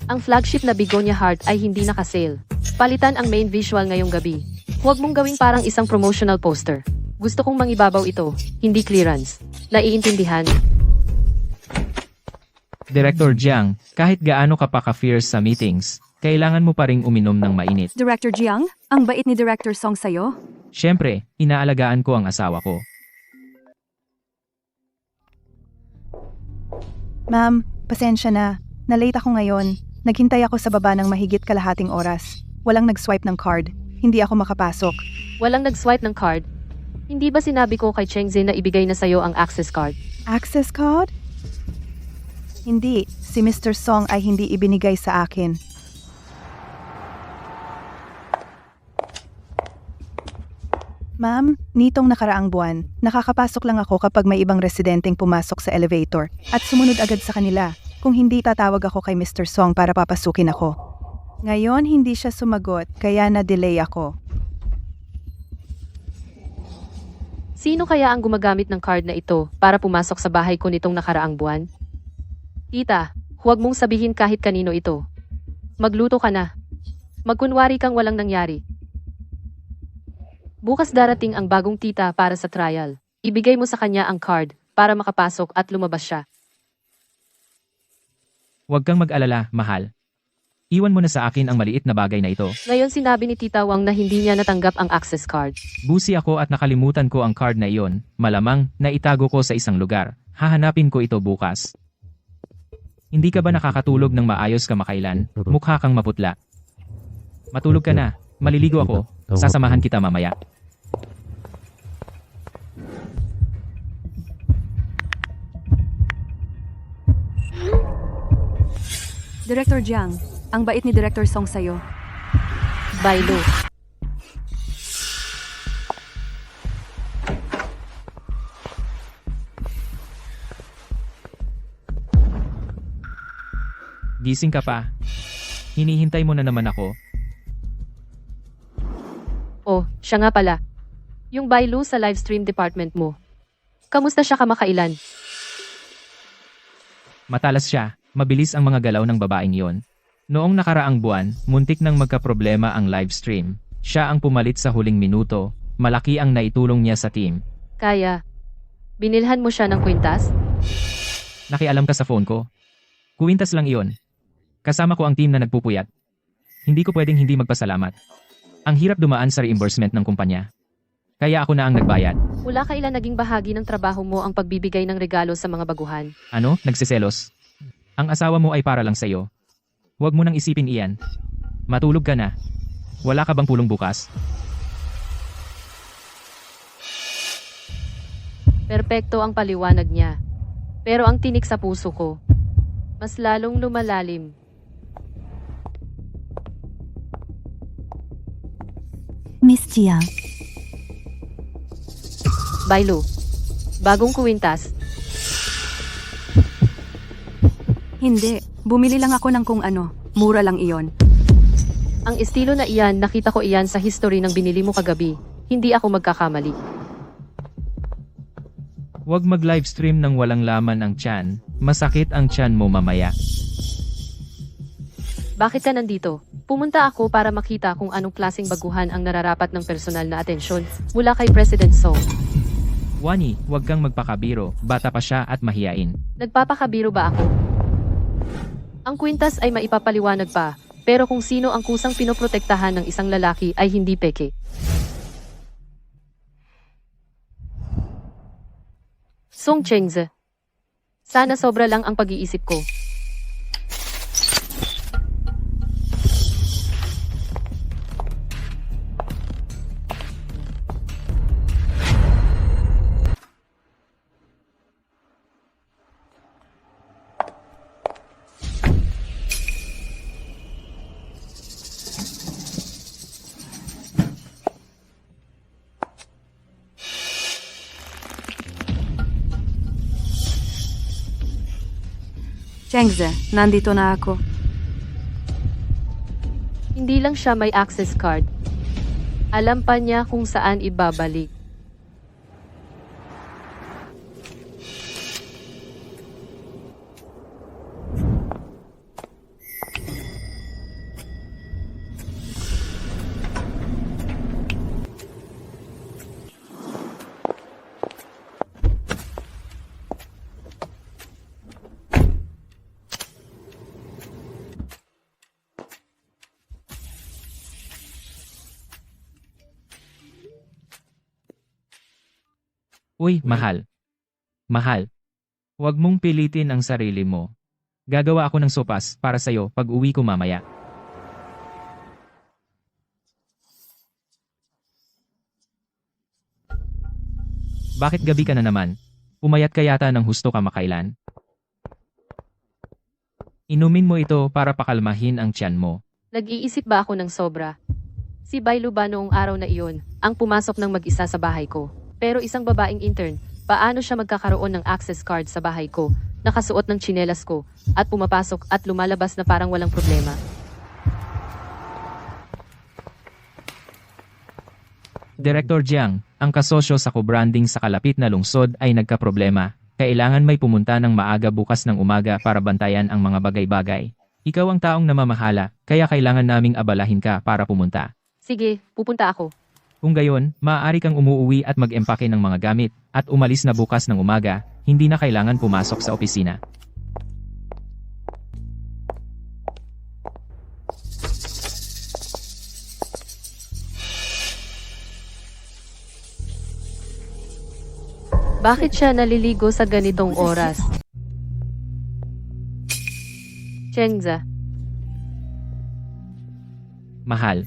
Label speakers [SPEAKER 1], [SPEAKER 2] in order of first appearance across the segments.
[SPEAKER 1] Ang flagship na Begonia Heart ay hindi naka-sale. Palitan ang main visual ngayong gabi. Huwag mong gawing parang isang promotional poster. Gusto kong mangibabaw ito, hindi clearance. Naiintindihan?
[SPEAKER 2] Director Jiang, kahit gaano ka pa ka-fierce sa meetings, kailangan mo pa ring uminom ng mainit.
[SPEAKER 3] Director Jiang, ang bait ni Director Song sa'yo.
[SPEAKER 2] Siyempre, inaalagaan ko ang asawa ko.
[SPEAKER 4] Ma'am, pasensya na. Na-late ako ngayon. Naghintay ako sa baba ng mahigit kalahating oras. Walang nag-swipe ng card. Hindi ako makapasok.
[SPEAKER 1] Walang nag-swipe ng card. Hindi ba sinabi ko kay Chengze na ibigay na sa'yo ang access card?
[SPEAKER 4] Access card? Hindi. Si Mr. Song ay hindi ibinigay sa akin. Ma'am, nitong nakaraang buwan, nakakapasok lang ako kapag may ibang residenteng pumasok sa elevator at sumunod agad sa kanila. Kung hindi, tatawag ako kay Mr. Song para papasukin ako. Ngayon, hindi siya sumagot, kaya na-delay ako.
[SPEAKER 1] Sino kaya ang gumagamit ng card na ito para pumasok sa bahay ko nitong nakaraang buwan? Tita, huwag mong sabihin kahit kanino ito. Magluto ka na. Magkunwari kang walang nangyari. Bukas darating ang bagong tita para sa trial. Ibigay mo sa kanya ang card para makapasok at lumabas siya.
[SPEAKER 2] Huwag kang mag-alala, mahal. Iwan mo na sa akin ang maliit na bagay na ito.
[SPEAKER 1] Ngayon sinabi ni Tita Wang na hindi niya natanggap ang access card.
[SPEAKER 2] Busi ako at nakalimutan ko ang card na iyon. Malamang, naitago ko sa isang lugar. Hahanapin ko ito bukas. Hindi ka ba nakakatulog ng maayos kamakailan? Mukha kang maputla. Matulog ka na. Maliligo ako. Sasamahan kita mamaya.
[SPEAKER 3] Director Jiang, ang bait ni Director Song sa'yo.
[SPEAKER 1] Bailo.
[SPEAKER 2] Gising ka pa. Hinihintay mo na naman ako.
[SPEAKER 1] Oh, siya nga pala. Yung Bailu sa livestream department mo. Kamusta siya kamakailan?
[SPEAKER 2] Matalas siya. Mabilis ang mga galaw ng babaeng yon. Noong nakaraang buwan, muntik nang magkaproblema ang livestream. Siya ang pumalit sa huling minuto. Malaki ang naitulong niya sa team.
[SPEAKER 1] Kaya, binilhan mo siya ng kwintas?
[SPEAKER 2] Nakialam ka sa phone ko. Kuwintas lang iyon. Kasama ko ang team na nagpupuyat. Hindi ko pwedeng hindi magpasalamat. Ang hirap dumaan sa reimbursement ng kumpanya. Kaya ako na ang nagbayad.
[SPEAKER 1] Mula kailan naging bahagi ng trabaho mo ang pagbibigay ng regalo sa mga baguhan?
[SPEAKER 2] Ano? Nagsiselos? Ang asawa mo ay para lang sa'yo. Huwag mo nang isipin iyan. Matulog ka na. Wala ka bang pulong bukas?
[SPEAKER 1] Perpekto ang paliwanag niya. Pero ang tinik sa puso ko, mas lalong lumalalim.
[SPEAKER 5] Miss Jiang,
[SPEAKER 1] Bailu, bagong kuwintas.
[SPEAKER 3] Hindi, bumili lang ako ng kung ano. Mura lang iyon.
[SPEAKER 1] Ang estilo na iyan, nakita ko iyan sa history ng binili mo kagabi. Hindi ako magkakamali.
[SPEAKER 2] Huwag mag-livestream ng walang laman ang tiyan. Masakit ang tiyan mo mamaya.
[SPEAKER 1] Bakit ka nandito? Pumunta ako para makita kung anong klaseng baguhan ang nararapat ng personal na atensyon mula kay President Song.
[SPEAKER 2] Wani, huwag kang magpakabiro. Bata pa siya at mahiyain.
[SPEAKER 1] Nagpapakabiro ba ako? Ang kwintas ay maipapaliwanag pa, pero kung sino ang kusang pinoprotektahan ng isang lalaki ay hindi peke. Song Chengze. Sana sobra lang ang pag-iisip ko.
[SPEAKER 3] Chengze, nandito na ako.
[SPEAKER 1] Hindi lang siya may access card. Alam pa niya kung saan ibabalik.
[SPEAKER 2] Uy, mahal. Mahal. Huwag mong pilitin ang sarili mo. Gagawa ako ng sopas para sa'yo pag uwi ko mamaya. Bakit gabi ka na naman? Pumayat ka yata ng husto kamakailan. Inumin mo ito para pakalmahin ang tiyan mo.
[SPEAKER 1] Nag-iisip ba ako ng sobra? Si Bailu ba noong araw na iyon, ang pumasok ng mag-isa sa bahay ko? Pero isang babaeng intern, paano siya magkakaroon ng access card sa bahay ko, nakasuot ng tsinelas ko, at pumapasok at lumalabas na parang walang problema?
[SPEAKER 2] Director Jiang, ang kasosyo sa co-branding sa kalapit na lungsod ay nagkaproblema. Kailangan may pumunta ng maaga bukas ng umaga para bantayan ang mga bagay-bagay. Ikaw ang taong namamahala, kaya kailangan naming abalahin ka para pumunta.
[SPEAKER 1] Sige, pupunta ako.
[SPEAKER 2] Kung gayon, maaari kang umuuwi at mag-empake ng mga gamit at umalis na bukas ng umaga, hindi na kailangan pumasok sa opisina.
[SPEAKER 1] Bakit siya naliligo sa ganitong oras? Chengza,
[SPEAKER 2] Mahal,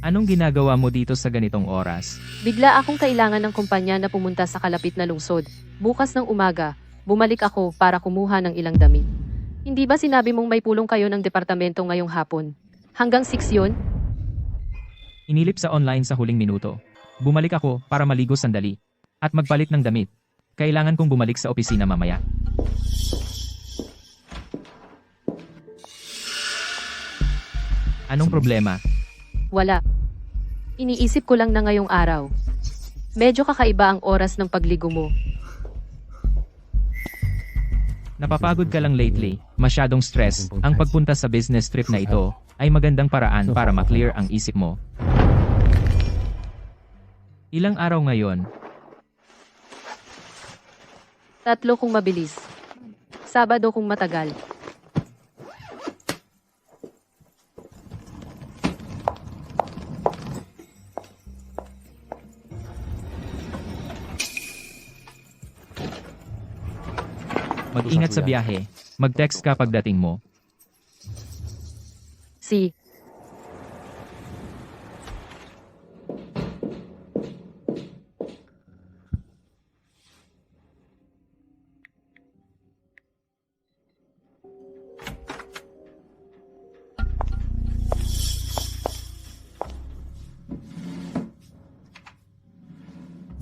[SPEAKER 2] anong ginagawa mo dito sa ganitong oras?
[SPEAKER 1] bigla akong kailangan ng kumpanya na pumunta sa kalapit na lungsod. Bukas ng umaga, bumalik ako para kumuha ng ilang damit. Hindi ba sinabi mong may pulong kayo ng departamento ngayong hapon? Hanggang 6 yun?
[SPEAKER 2] Inilip sa online sa huling minuto. Bumalik ako para maligo sandali at magpalit ng damit. Kailangan kong bumalik sa opisina mamaya. Anong problema?
[SPEAKER 1] Wala. Iniisip ko lang na ngayong araw. Medyo kakaiba ang oras ng pagligo mo.
[SPEAKER 2] Napapagod ka lang lately, masyadong stress. Ang pagpunta sa business trip na ito ay magandang paraan para ma-clear ang isip mo. Ilang araw ngayon?
[SPEAKER 1] 3 kung mabilis. Sabado kung matagal.
[SPEAKER 2] Mag-ingat sa biyahe. Mag-text ka pagdating mo.
[SPEAKER 1] Si.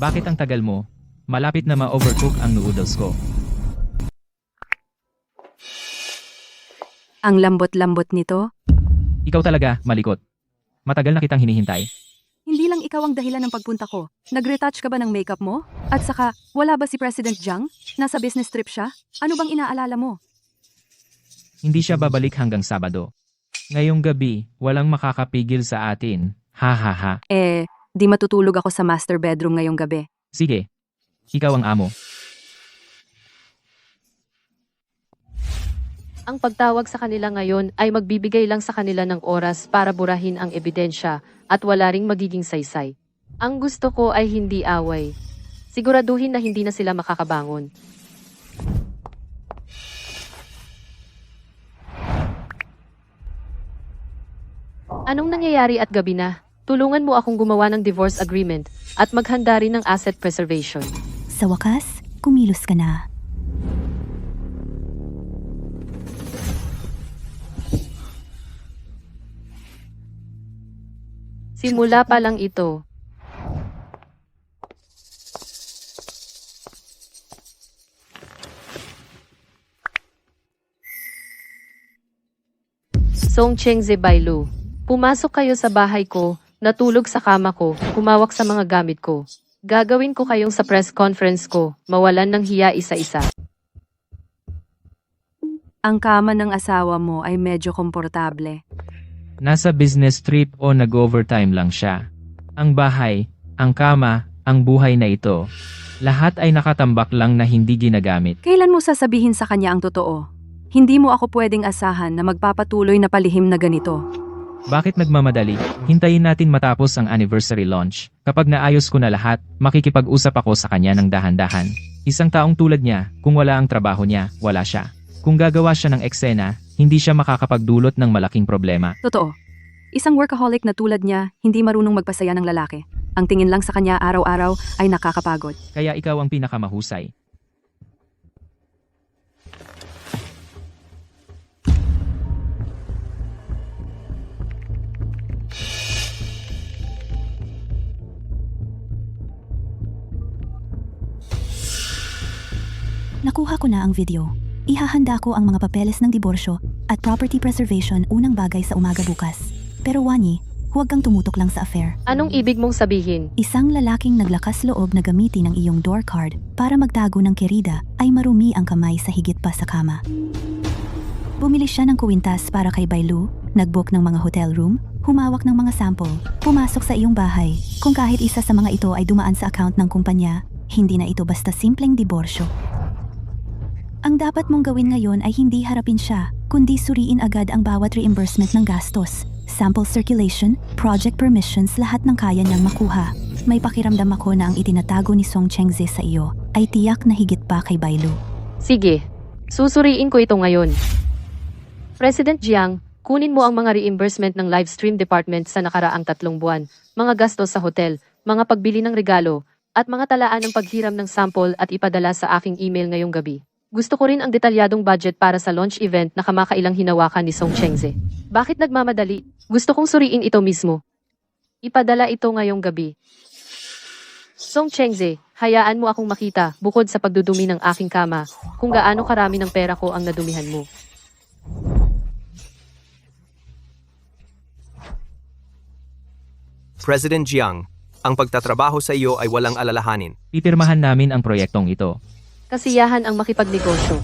[SPEAKER 2] Bakit ang tagal mo? Malapit na ma-overcook ang noodles ko.
[SPEAKER 3] Ang lambot-lambot nito?
[SPEAKER 2] Ikaw talaga, malikot. Matagal na kitang hinihintay.
[SPEAKER 3] Hindi lang ikaw ang dahilan ng pagpunta ko. Nag-retouch ka ba ng makeup mo? At saka, wala ba si President Jiang? Nasa business trip siya? Ano bang inaalala mo?
[SPEAKER 2] Hindi siya babalik hanggang Sabado. Ngayong gabi, walang makakapigil sa atin. Ha ha ha.
[SPEAKER 3] Di matutulog ako sa master bedroom ngayong gabi.
[SPEAKER 2] Sige. Ikaw ang amo.
[SPEAKER 1] Ang pagtawag sa kanila ngayon ay magbibigay lang sa kanila ng oras para burahin ang ebidensya at wala ring magiging saysay. Ang gusto ko ay hindi away. Siguraduhin na hindi na sila makakabangon. Anong nangyayari at gabi na? Tulungan mo akong gumawa ng divorce agreement at maghanda rin ng asset preservation.
[SPEAKER 5] Sa wakas, kumilos ka na.
[SPEAKER 1] Simula pa lang ito. Song Chengze Bailu. Pumasok kayo sa bahay ko, natulog sa kama ko, kumawak sa mga gamit ko. Gagawin ko kayong sa press conference ko, mawalan ng hiya isa-isa.
[SPEAKER 3] Ang kama ng asawa mo ay medyo komportable.
[SPEAKER 2] Nasa business trip o nag-overtime lang siya. Ang bahay, ang kama, ang buhay na ito. Lahat ay nakatambak lang na hindi ginagamit.
[SPEAKER 3] Kailan mo sasabihin sa kanya ang totoo? Hindi mo ako pwedeng asahan na magpapatuloy na palihim na ganito.
[SPEAKER 2] Bakit nagmamadali? Hintayin natin matapos ang anniversary launch. Kapag naayos ko na lahat, makikipag-usap ako sa kanya ng dahan-dahan. Isang taong tulad niya, kung wala ang trabaho niya, wala siya. Kung gagawa siya ng eksena, hindi siya makakapagdulot ng malaking problema.
[SPEAKER 3] Totoo. Isang workaholic na tulad niya, hindi marunong magpasaya ng lalaki. Ang tingin lang sa kanya araw-araw ay nakakapagod.
[SPEAKER 2] Kaya ikaw ang pinakamahusay.
[SPEAKER 5] Nakuha ko na ang video. Ihahanda ko ang mga papeles ng diborsyo at property preservation unang bagay sa umaga bukas. Pero Wani, huwag kang tumutok lang sa affair.
[SPEAKER 1] Anong ibig mong sabihin?
[SPEAKER 5] Isang lalaking naglakas loob na gamitin ang iyong door card para magtago ng kerida ay marumi ang kamay sa higit pa sa kama. Bumili siya ng kuwintas para kay Bailu, nagbook ng mga hotel room, humawak ng mga sample, pumasok sa iyong bahay. Kung kahit isa sa mga ito ay dumaan sa account ng kumpanya, hindi na ito basta simpleng diborsyo. Ang dapat mong gawin ngayon ay hindi harapin siya, kundi suriin agad ang bawat reimbursement ng gastos. Sample circulation, project permissions, lahat ng kaya niyang makuha. May pakiramdam ako na ang itinatago ni Song Chengze sa iyo ay tiyak na higit pa kay Bailu.
[SPEAKER 1] Sige, susuriin ko ito ngayon. President Jiang, kunin mo ang mga reimbursement ng live stream department sa nakaraang 3 buwan, mga gastos sa hotel, mga pagbili ng regalo, at mga talaan ng paghiram ng sample at ipadala sa aking email ngayong gabi. Gusto ko rin ang detalyadong budget para sa launch event na kamakailang hinawakan ni Song Chengze. Bakit nagmamadali? Gusto kong suriin ito mismo. Ipadala ito ngayong gabi. Song Chengze, hayaan mo akong makita, bukod sa pagdudumi ng aking kama, kung gaano karami ng pera ko ang nadumihan mo.
[SPEAKER 6] President Jiang, ang pagtatrabaho sa iyo ay walang alalahanin.
[SPEAKER 2] Pipirmahan namin ang proyektong ito.
[SPEAKER 1] Kasiyahan ang makipagnegosyo.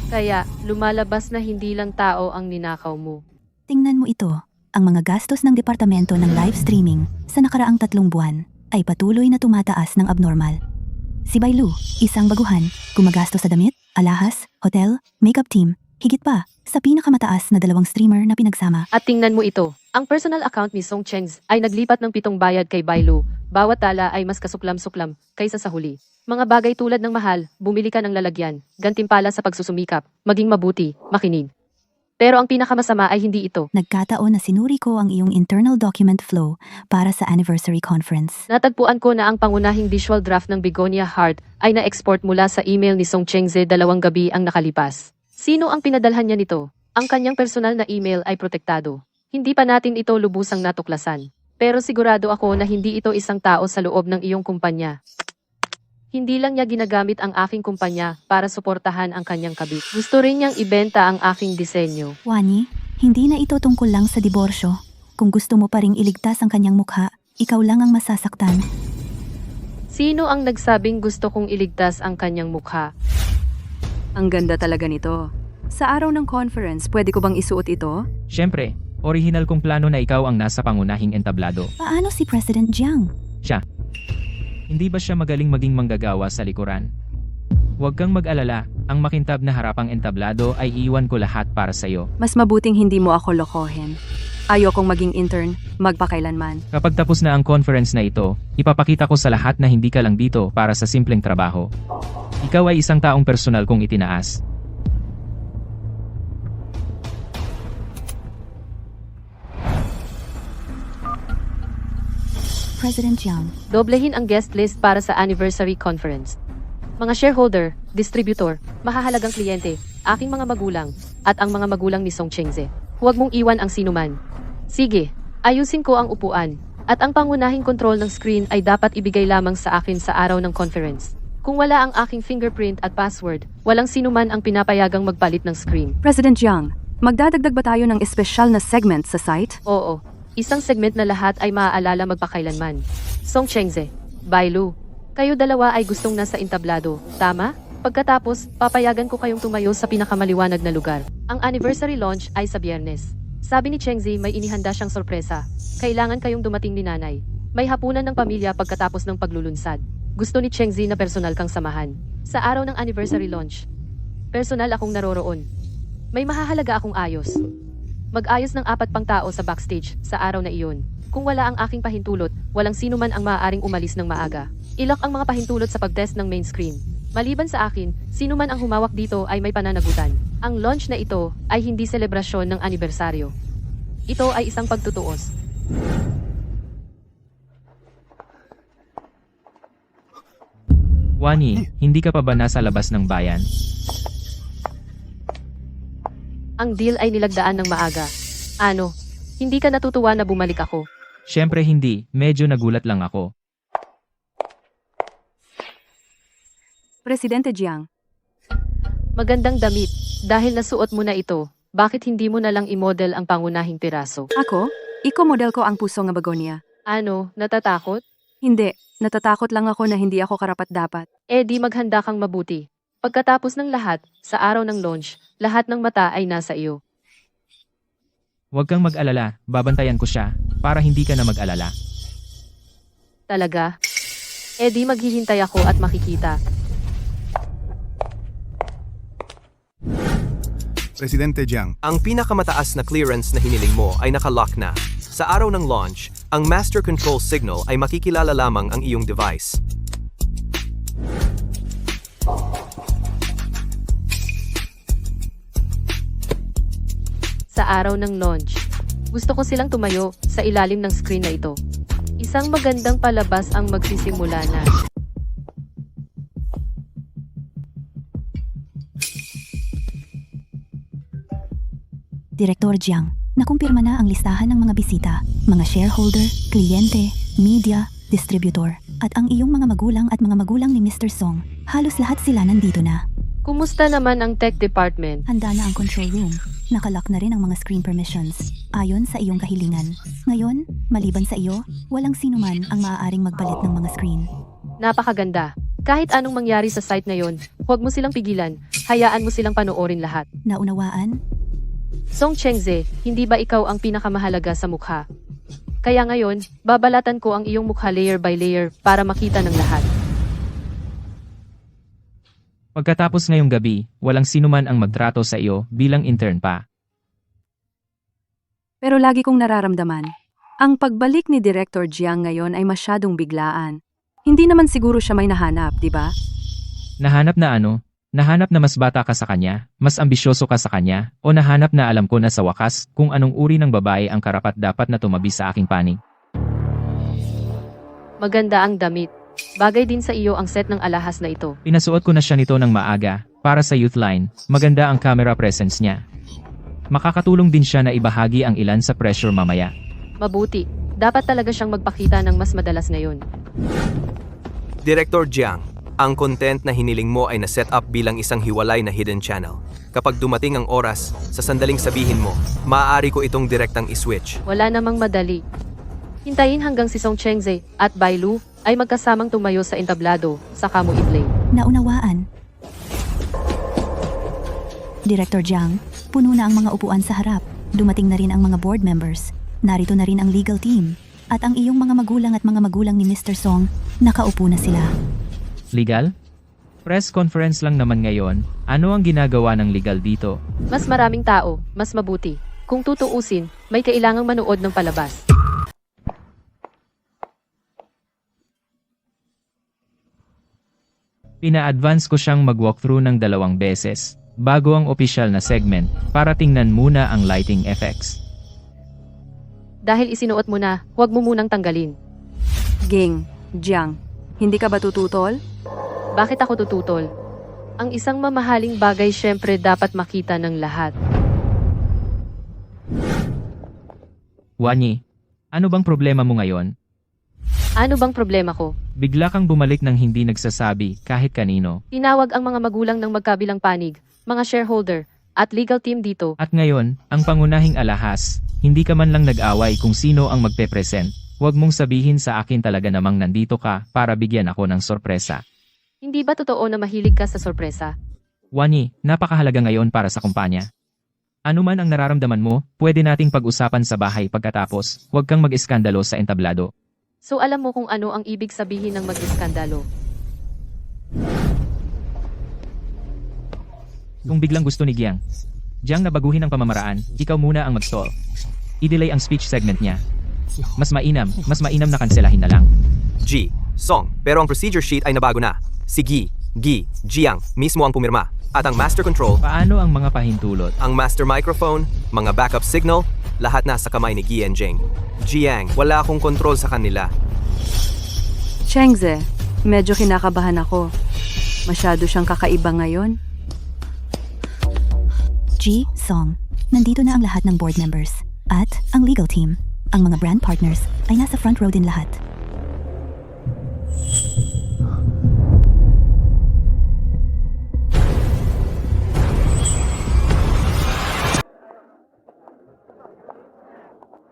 [SPEAKER 1] Kaya, lumalabas na hindi lang tao ang ninakaw mo.
[SPEAKER 5] Tingnan mo ito, ang mga gastos ng departamento ng live streaming sa nakaraang 3 buwan ay patuloy na tumataas ng abnormal. Si Bailu, isang baguhan, gumagastos sa damit, alahas, hotel, makeup team, higit pa sa pinakamataas na 2 streamer na pinagsama.
[SPEAKER 1] At tingnan mo ito, ang personal account ni Song Chengze ay naglipat ng 7 bayad kay Bailu. Bawat tala ay mas kasuklam-suklam kaysa sa huli. Mga bagay tulad ng mahal, bumili ka ng lalagyan, gantimpala sa pagsusumikap, maging mabuti, makinig. Pero ang pinakamasama ay hindi ito.
[SPEAKER 5] Nagkataon na sinuri ko ang iyong internal document flow para sa anniversary conference.
[SPEAKER 1] Natagpuan ko na ang pangunahing visual draft ng Begonia Heart ay na-export mula sa email ni Song Chengze 2 gabi ang nakalipas. Sino ang pinadalhan niya nito? Ang kanyang personal na email ay protektado. Hindi pa natin ito lubusang natuklasan. Pero sigurado ako na hindi ito isang tao sa loob ng iyong kumpanya. Hindi lang niya ginagamit ang aking kumpanya para suportahan ang kanyang kabit. Gusto rin niyang ibenta ang aking disenyo.
[SPEAKER 5] Wani, hindi na ito tungkol lang sa diborsyo. Kung gusto mo pa ring iligtas ang kanyang mukha, ikaw lang ang masasaktan.
[SPEAKER 1] Sino ang nagsabing gusto kong iligtas ang kanyang mukha?
[SPEAKER 3] Ang ganda talaga nito. Sa araw ng conference, pwede ko bang isuot ito?
[SPEAKER 2] Siyempre, orihinal kong plano na ikaw ang nasa pangunahing entablado.
[SPEAKER 5] Paano si President Jiang?
[SPEAKER 2] Siya. Hindi ba siya magaling maging manggagawa sa likuran? Huwag kang mag-alala, ang makintab na harapang entablado ay iiwan ko lahat para sa'yo.
[SPEAKER 3] Mas mabuting hindi mo ako lokohin. Ayokong maging intern, magpakailanman.
[SPEAKER 2] Kapag tapos na ang conference na ito, ipapakita ko sa lahat na hindi ka lang dito para sa simpleng trabaho. Ikaw ay isang taong personal kong itinaas.
[SPEAKER 5] President Jiang,
[SPEAKER 1] Doblehin ang guest list para sa anniversary conference. Mga shareholder, distributor, mahahalagang kliyente, aking mga magulang, at ang mga magulang ni Song Chengze. Huwag mong iwan ang sinuman. Sige, ayusin ko ang upuan, at ang pangunahing kontrol ng screen ay dapat ibigay lamang sa akin sa araw ng conference. Kung wala ang aking fingerprint at password, walang sinuman ang pinapayagang magpalit ng screen.
[SPEAKER 3] President Jiang, magdadagdag ba tayo ng espesyal na segment sa site?
[SPEAKER 1] Oo, isang segment na lahat ay maaalala magpakailanman. Song Chengze, Bailu, kayo dalawa ay gustong nasa entablado, tama? Pagkatapos, papayagan ko kayong tumayo sa pinakamaliwanag na lugar. Ang anniversary launch ay sa Biyernes. Sabi ni Chengze may inihanda siyang sorpresa. Kailangan kayong dumating ni nanay. May hapunan ng pamilya pagkatapos ng paglulunsad. Gusto ni Chengzi na personal kang samahan. Sa araw ng anniversary launch, personal akong naroroon. May mahahalaga akong ayos. Mag-ayos ng 4 pang tao sa backstage sa araw na iyon. Kung wala ang aking pahintulot, walang sino man ang maaaring umalis ng maaga. Ilok ang mga pahintulot sa pag-test ng main screen. Maliban sa akin, sino man ang humawak dito ay may pananagutan. Ang launch na ito ay hindi selebrasyon ng anibersaryo. Ito ay isang pagtutuos.
[SPEAKER 2] Wani, hindi ka pa ba nasa labas ng bayan?
[SPEAKER 1] Ang deal ay nilagdaan ng maaga. Ano? Hindi ka natutuwa na bumalik ako?
[SPEAKER 2] Siyempre hindi, medyo nagulat lang ako.
[SPEAKER 3] Presidente Jiang,
[SPEAKER 1] Magandang damit. Dahil nasuot mo na ito, bakit hindi mo na lang i-model ang pangunahing piraso?
[SPEAKER 3] ako? Iko model ko ang puso nga begonia.
[SPEAKER 1] Ano, natatakot?
[SPEAKER 3] Hindi, natatakot lang ako na hindi ako karapat-dapat.
[SPEAKER 1] Eh di maghanda kang mabuti. Pagkatapos ng lahat, sa araw ng launch, lahat ng mata ay nasa iyo.
[SPEAKER 2] Huwag kang mag-alala, babantayan ko siya, para hindi ka na mag-alala.
[SPEAKER 1] Talaga? Eh di maghihintay ako at makikita.
[SPEAKER 7] Presidente Jiang,
[SPEAKER 6] Ang pinakamataas na clearance na hiniling mo ay nakalock na. Sa araw ng launch, ang master control signal ay makikilala lamang ang iyong device.
[SPEAKER 1] Sa araw ng launch, gusto ko silang tumayo sa ilalim ng screen na ito. Isang magandang palabas ang magsisimula na.
[SPEAKER 5] Direktor Jiang, nakumpirma na ang listahan ng mga bisita, mga shareholder, kliyente, media, distributor, at ang iyong mga magulang at mga magulang ni Mr. Song. Halos lahat sila nandito na.
[SPEAKER 1] Kumusta naman ang tech department?
[SPEAKER 5] Handa na ang control room. Nakalock na rin ang mga screen permissions, ayon sa iyong kahilingan. Ngayon, maliban sa iyo, walang sino man ang maaaring magpalit ng mga screen.
[SPEAKER 1] Napakaganda. Kahit anong mangyari sa site na yon, huwag mo silang pigilan. Hayaan mo silang panoorin lahat.
[SPEAKER 5] Naunawaan?
[SPEAKER 1] Song Chengze, hindi ba ikaw ang pinakamahalaga sa mukha? Kaya ngayon, babalatan ko ang iyong mukha layer by layer para makita ng lahat.
[SPEAKER 2] Pagkatapos ngayong gabi, walang sinuman ang magtrato sa iyo bilang intern pa.
[SPEAKER 3] Pero lagi kong nararamdaman, ang pagbalik ni Director Jiang ngayon ay masyadong biglaan. Hindi naman siguro siya may nahanap, di ba?
[SPEAKER 2] Nahanap na ano? Nahanap na mas bata ka sa kanya, mas ambisyoso ka sa kanya, o nahanap na alam ko na sa wakas kung anong uri ng babae ang karapat-dapat na tumabi sa aking panig.
[SPEAKER 1] Maganda ang damit. Bagay din sa iyo ang set ng alahas na ito.
[SPEAKER 2] Pinasuot ko na siya nito ng maaga, para sa youth line, maganda ang camera presence niya. Makakatulong din siya na ibahagi ang ilan sa pressure mamaya.
[SPEAKER 1] Mabuti. Dapat talaga siyang magpakita ng mas madalas ngayon.
[SPEAKER 6] Director Jiang, ang content na hiniling mo ay na-set up bilang isang hiwalay na hidden channel. Kapag dumating ang oras, sa sandaling sabihin mo, maaari ko itong direktang iswitch.
[SPEAKER 1] Wala namang madali. Hintayin hanggang si Song Chengze at Bai Lu ay magkasamang tumayo sa entablado, saka mo i-play.
[SPEAKER 5] Naunawaan? Director Jiang, puno na ang mga upuan sa harap. Dumating na rin ang mga board members. Narito na rin ang legal team. At ang iyong mga magulang at mga magulang ni Mr. Song, nakaupo na sila.
[SPEAKER 2] Legal? Press conference lang naman ngayon, ano ang ginagawa ng legal dito?
[SPEAKER 1] Mas maraming tao, mas mabuti. Kung tutuusin, may kailangang manood ng palabas.
[SPEAKER 2] Pina-advance ko siyang mag-walkthrough ng 2 beses, bago ang opisyal na segment, para tingnan muna ang lighting effects.
[SPEAKER 1] Dahil isinuot mo na, huwag mo munang tanggalin.
[SPEAKER 3] Ging, Jiang, hindi ka ba tututol?
[SPEAKER 1] Bakit ako tututol? Ang isang mamahaling bagay syempre dapat makita ng lahat.
[SPEAKER 2] Wani, ano bang problema mo ngayon?
[SPEAKER 1] Ano bang problema ko?
[SPEAKER 2] Bigla kang bumalik ng hindi nagsasabi kahit kanino.
[SPEAKER 1] Tinawag ang mga magulang ng magkabilang panig, mga shareholder, at legal team dito.
[SPEAKER 2] At ngayon, ang pangunahing alahas, hindi ka man lang nag-away kung sino ang magpe-present. Huwag mong sabihin sa akin talaga namang nandito ka para bigyan ako ng sorpresa.
[SPEAKER 1] Hindi ba totoo na mahilig ka sa sorpresa?
[SPEAKER 2] Wani, napakahalaga ngayon para sa kumpanya. Ano man ang nararamdaman mo, pwede nating pag-usapan sa bahay pagkatapos, huwag kang mag-iskandalo sa entablado.
[SPEAKER 1] So alam mo kung ano ang ibig sabihin ng mag-iskandalo.
[SPEAKER 2] Kung biglang gusto ni Jiang na baguhin ang pamamaraan, ikaw muna ang mag-stall. I-delay ang speech segment niya. Mas mainam na kanselahin na lang.
[SPEAKER 6] G. Song. Pero ang procedure sheet ay nabago na. Si Jiang mismo ang pumirma. At ang master control,
[SPEAKER 2] Paano ang mga pahintulot?
[SPEAKER 6] ang master microphone, mga backup signal, lahat na sa kamay ni Gi and Jing. Jiang, wala akong kontrol sa kanila.
[SPEAKER 3] Chengze, medyo kinakabahan ako. Masyado siyang kakaiba ngayon.
[SPEAKER 5] G. Song. Nandito na ang lahat ng board members. At ang legal team. Ang mga brand partners ay nasa front row din lahat.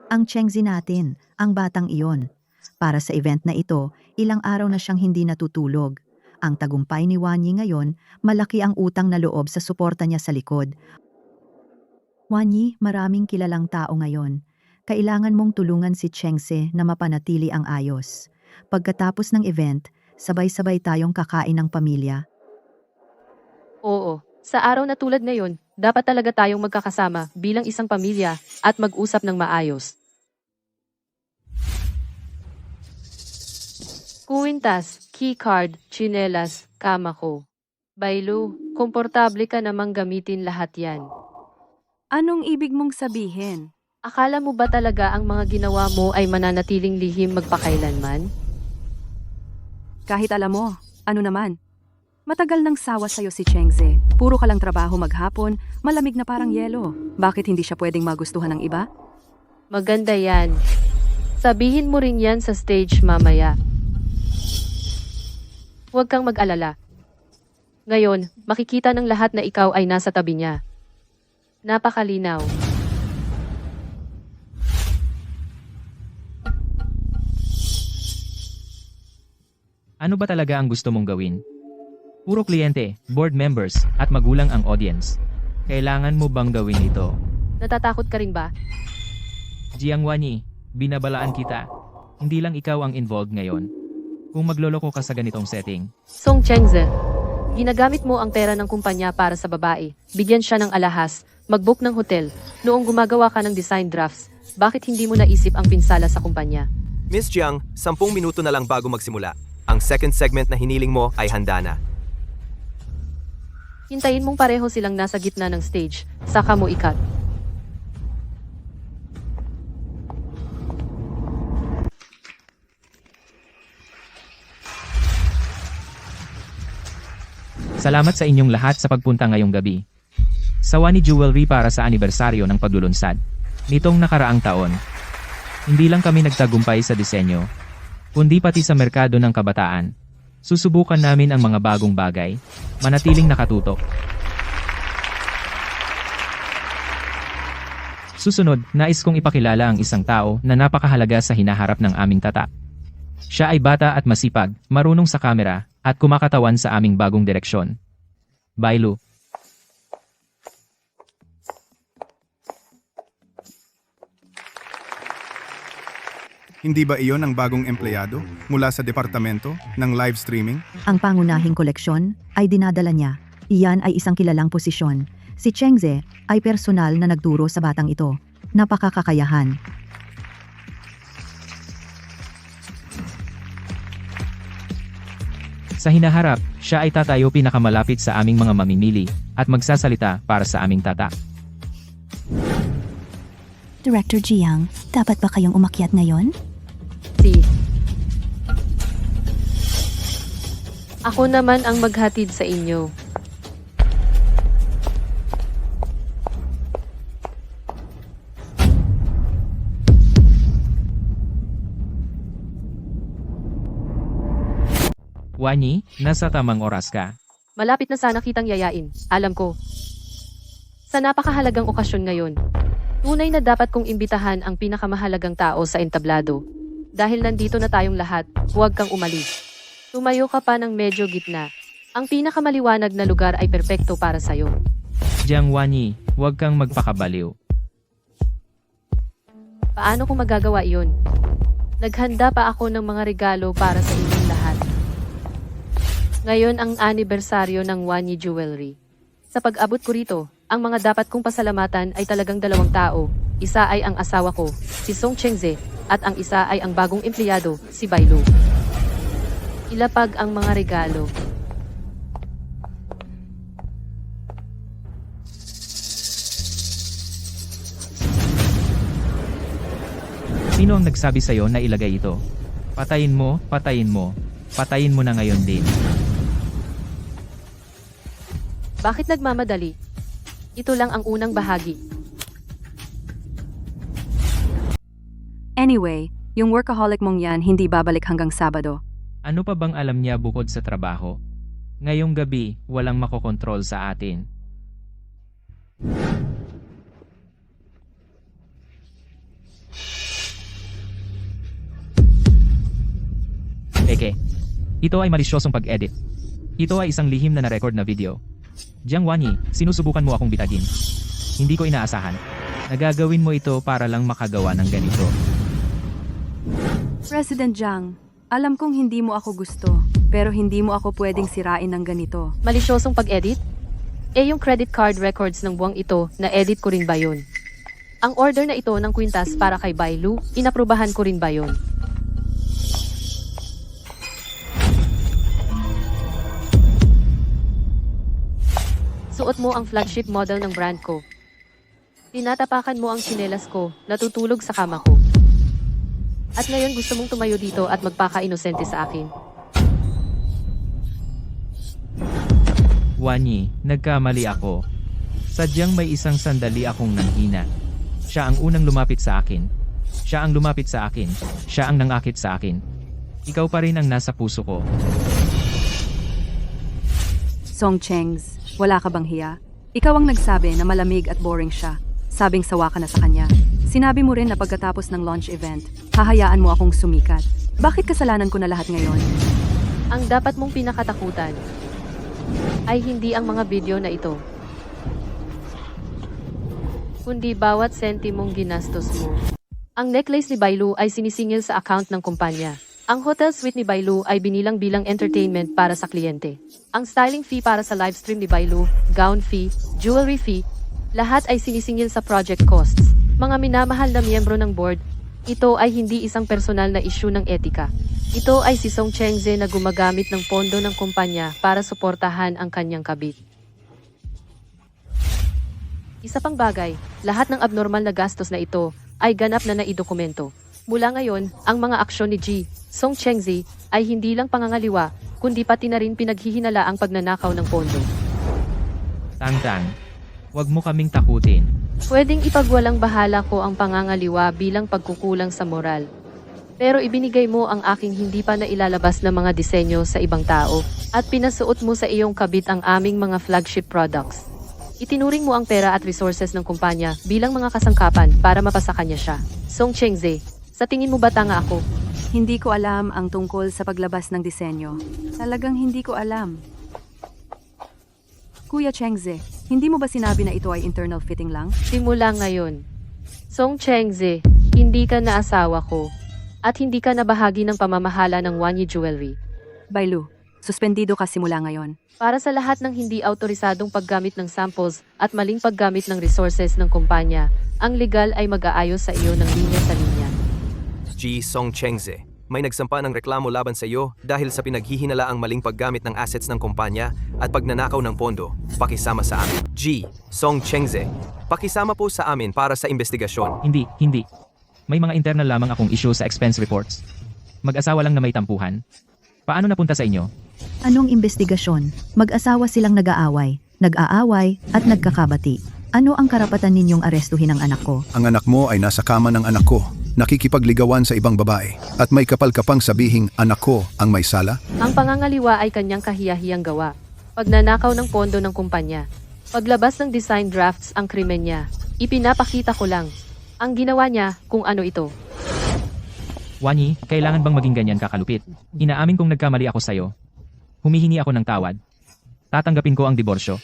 [SPEAKER 5] Ang Chengzi natin, ang batang iyon. Para sa event na ito, ilang araw na siyang hindi natutulog. Ang tagumpay ni Wanyi ngayon, malaki ang utang na loob sa suporta niya sa likod. Wanyi, maraming kilalang tao ngayon. Kailangan mong tulungan si Chengse na mapanatili ang ayos. Pagkatapos ng event, sabay-sabay tayong kakain ng pamilya.
[SPEAKER 1] Oo, sa araw na tulad ngayon, dapat talaga tayong magkakasama bilang isang pamilya at mag-usap ng maayos. Kuwintas, keycard, tsinelas, kama ko. Bailu, komportable ka namang gamitin lahat yan.
[SPEAKER 3] Anong ibig mong sabihin?
[SPEAKER 1] Akala mo ba talaga ang mga ginawa mo ay mananatiling lihim magpakailanman?
[SPEAKER 3] Kahit alam mo, ano naman? Matagal nang sawa sa'yo si Chengze. Puro ka lang trabaho maghapon, malamig na parang yelo. Bakit hindi siya pwedeng magustuhan ng iba?
[SPEAKER 1] Maganda yan. Sabihin mo rin yan sa stage mamaya. Huwag kang mag-alala. Ngayon, makikita ng lahat na ikaw ay nasa tabi niya. Napakalinaw.
[SPEAKER 2] Ano ba talaga ang gusto mong gawin? Puro kliyente, board members, at magulang ang audience. Kailangan mo bang gawin ito?
[SPEAKER 1] Natatakot ka rin ba?
[SPEAKER 2] Jiang Wanyi, binabalaan kita. Hindi lang ikaw ang involved ngayon. Kung magloloko ka sa ganitong setting,
[SPEAKER 1] Song Chengze, ginagamit mo ang pera ng kumpanya para sa babae. Bigyan siya ng alahas, mag-book ng hotel. Noong gumagawa ka ng design drafts, bakit hindi mo naisip ang pinsala sa kumpanya?
[SPEAKER 6] Miss Jiang, 10 minuto na lang bago magsimula. Ang second segment na hiniling mo ay handa na.
[SPEAKER 1] Hintayin mong pareho silang nasa gitna ng stage, saka mo ikat.
[SPEAKER 2] salamat sa inyong lahat sa pagpunta ngayong gabi. Sa Wanyi Jewelry para sa anibersaryo ng paglulunsad. Nitong nakaraang taon, hindi lang kami nagtagumpay sa disenyo, kundi pati sa merkado ng kabataan. Susubukan namin ang mga bagong bagay, manatiling nakatutok. Susunod, nais kong ipakilala ang isang tao na napakahalaga sa hinaharap ng aming tatak. Siya ay bata at masipag, marunong sa kamera, at kumakatawan sa aming bagong direksyon. Bailu.
[SPEAKER 7] Hindi ba iyon ang bagong empleyado mula sa departamento ng live streaming?
[SPEAKER 5] Ang pangunahing koleksyon ay dinadala niya. Iyan ay isang kilalang posisyon. Si Chengze ay personal na nagturo sa batang ito. Napakakakayahan.
[SPEAKER 2] Sa hinaharap, siya ay tatayo pinakamalapit sa aming mga mamimili at magsasalita para sa aming tatak.
[SPEAKER 5] Director Jiang, dapat ba kayong umakyat ngayon?
[SPEAKER 1] Ako naman ang maghatid sa inyo.
[SPEAKER 2] Wanyi, nasa tamang oras ka.
[SPEAKER 1] Malapit na sana kitang yayain, alam ko. Sa napakahalagang okasyon ngayon, tunay na dapat kong imbitahan ang pinakamahalagang tao sa entablado. Dahil nandito na tayong lahat, huwag kang umalis. Tumayo ka pa ng medyo gitna. Ang pinakamaliwanag na lugar ay perpekto para sa'yo.
[SPEAKER 2] Jiang Wanyi, huwag kang magpakabaliw.
[SPEAKER 1] Paano ko magagawa iyon? Naghanda pa ako ng mga regalo para sa inyong lahat. Ngayon ang anibersaryo ng Wanyi Jewelry. Sa pag-abot ko rito, ang mga dapat kong pasalamatan ay talagang dalawang tao. Isa ay ang asawa ko, si Song Chengze, at ang isa ay ang bagong empleyado, si Bai Lu. Ilapag ang mga regalo.
[SPEAKER 2] Sino ang nagsabi sa'yo na ilagay ito? Patayin mo, patayin mo. Patayin mo na ngayon din.
[SPEAKER 1] Bakit nagmamadali? Ito lang ang unang bahagi.
[SPEAKER 3] Anyway, yung workaholic mong yan hindi babalik hanggang Sabado.
[SPEAKER 2] Ano pa bang alam niya bukod sa trabaho? Ngayong gabi, walang makokontrol sa atin. Eke. Ito ay malisyosong pag-edit. Ito ay isang lihim na na-record na video. Jiang Wanyi, sinusubukan mo akong bitagin. Hindi ko inaasahan. Nagagawin mo ito para lang makagawa ng ganito.
[SPEAKER 3] President Jiang, alam kong hindi mo ako gusto, pero hindi mo ako pwedeng sirain ng ganito.
[SPEAKER 1] Malisyosong pag-edit? Eh yung credit card records ng buwang ito, na-edit ko rin ba yun? Ang order na ito ng kwintas para kay Bai Lu, inaprubahan ko rin ba yun? Suot mo ang flagship model ng brand ko. Tinatapakan mo ang tsinelas ko, natutulog sa kama ko. At ngayon gusto mong tumayo dito at magpaka-inosente sa akin.
[SPEAKER 2] Wanyi, nagkamali ako. Sadyang may isang sandali akong nanghina. Siya ang unang lumapit sa akin. Siya ang lumapit sa akin. Siya ang nangakit sa akin. Ikaw pa rin ang nasa puso ko.
[SPEAKER 3] Song Chengs, wala ka bang hiya? Ikaw ang nagsabi na malamig at boring siya. Sabing sawa ka na sa kanya. Sinabi mo rin na pagkatapos ng launch event, hahayaan mo akong sumikat. Bakit kasalanan ko na lahat ngayon?
[SPEAKER 1] Ang dapat mong pinakatakutan ay hindi ang mga video na ito, kundi bawat sentimong ginastos mo. Ang necklace ni Bai Lu ay sinisingil sa account ng kumpanya. Ang hotel suite ni Bai Lu ay binilang bilang entertainment para sa kliyente. Ang styling fee para sa livestream ni Bai Lu, gown fee, jewelry fee, lahat ay sinisingil sa project costs. Mga minamahal na miyembro ng board, ito ay hindi isang personal na issue ng etika. Ito ay si Song Chengze na gumagamit ng pondo ng kumpanya para suportahan ang kanyang kabit. Isa pang bagay, lahat ng abnormal na gastos na ito ay ganap na naidokumento. Mula ngayon, ang mga aksyon ni Song Chengze ay hindi lang pangangaliwa, kundi pati na rin pinaghihinala ang pagnanakaw ng pondo.
[SPEAKER 2] Tang-tang, huwag mo kaming takutin.
[SPEAKER 1] Pwedeng ipagwalang bahala ko ang pangangaliwa bilang pagkukulang sa moral. Pero ibinigay mo ang aking hindi pa nailalabas na mga disenyo sa ibang tao, at pinasuot mo sa iyong kabit ang aming mga flagship products. Itinuring mo ang pera at resources ng kumpanya bilang mga kasangkapan para mapasa kanya siya. Song Chengze, sa tingin mo ba tanga ako?
[SPEAKER 3] Hindi ko alam ang tungkol sa paglabas ng disenyo. Talagang hindi ko alam. Kuya Chengze, hindi mo ba sinabi na ito ay internal fitting lang?
[SPEAKER 1] Simula ngayon. Song Chengze, hindi ka na asawa ko. At hindi ka na bahagi ng pamamahala ng Wanyi Jewelry.
[SPEAKER 3] Bai Lu, suspendido ka simula ngayon.
[SPEAKER 1] Para sa lahat ng hindi autorisadong paggamit ng samples at maling paggamit ng resources ng kumpanya, ang legal ay mag-aayos sa iyo ng linya sa linya.
[SPEAKER 6] Song Chengze, may nagsampa ng reklamo laban sa iyo dahil sa pinaghihinalaang maling paggamit ng assets ng kumpanya at pagnanakaw ng pondo. Pakisama sa amin. Song Chengze, pakisama po sa amin para sa investigasyon.
[SPEAKER 2] Hindi. May mga internal lamang akong issue sa expense reports. Mag-asawa lang na may tampuhan. Paano napunta sa inyo?
[SPEAKER 5] Anong investigasyon? Mag-asawa silang nag-aaway, at nagkakabati. Ano ang karapatan ninyong arestuhin ang anak ko?
[SPEAKER 7] Ang anak mo ay nasa kama ng anak ko, nakikipagligawan sa ibang babae, at may kapal ka pang sabihing anak ko ang may sala?
[SPEAKER 1] Ang pangangaliwa ay kanyang kahiyahiyang gawa. Pagnanakaw ng pondo ng kumpanya. Paglabas ng design drafts ang krimen niya. Ipinapakita ko lang. Ang ginawa niya kung ano ito.
[SPEAKER 2] Wanyi, kailangan bang maging ganyan kakalupit? Inaamin kong nagkamali ako sa'yo. Humihingi ako ng tawad. Tatanggapin ko ang diborsyo.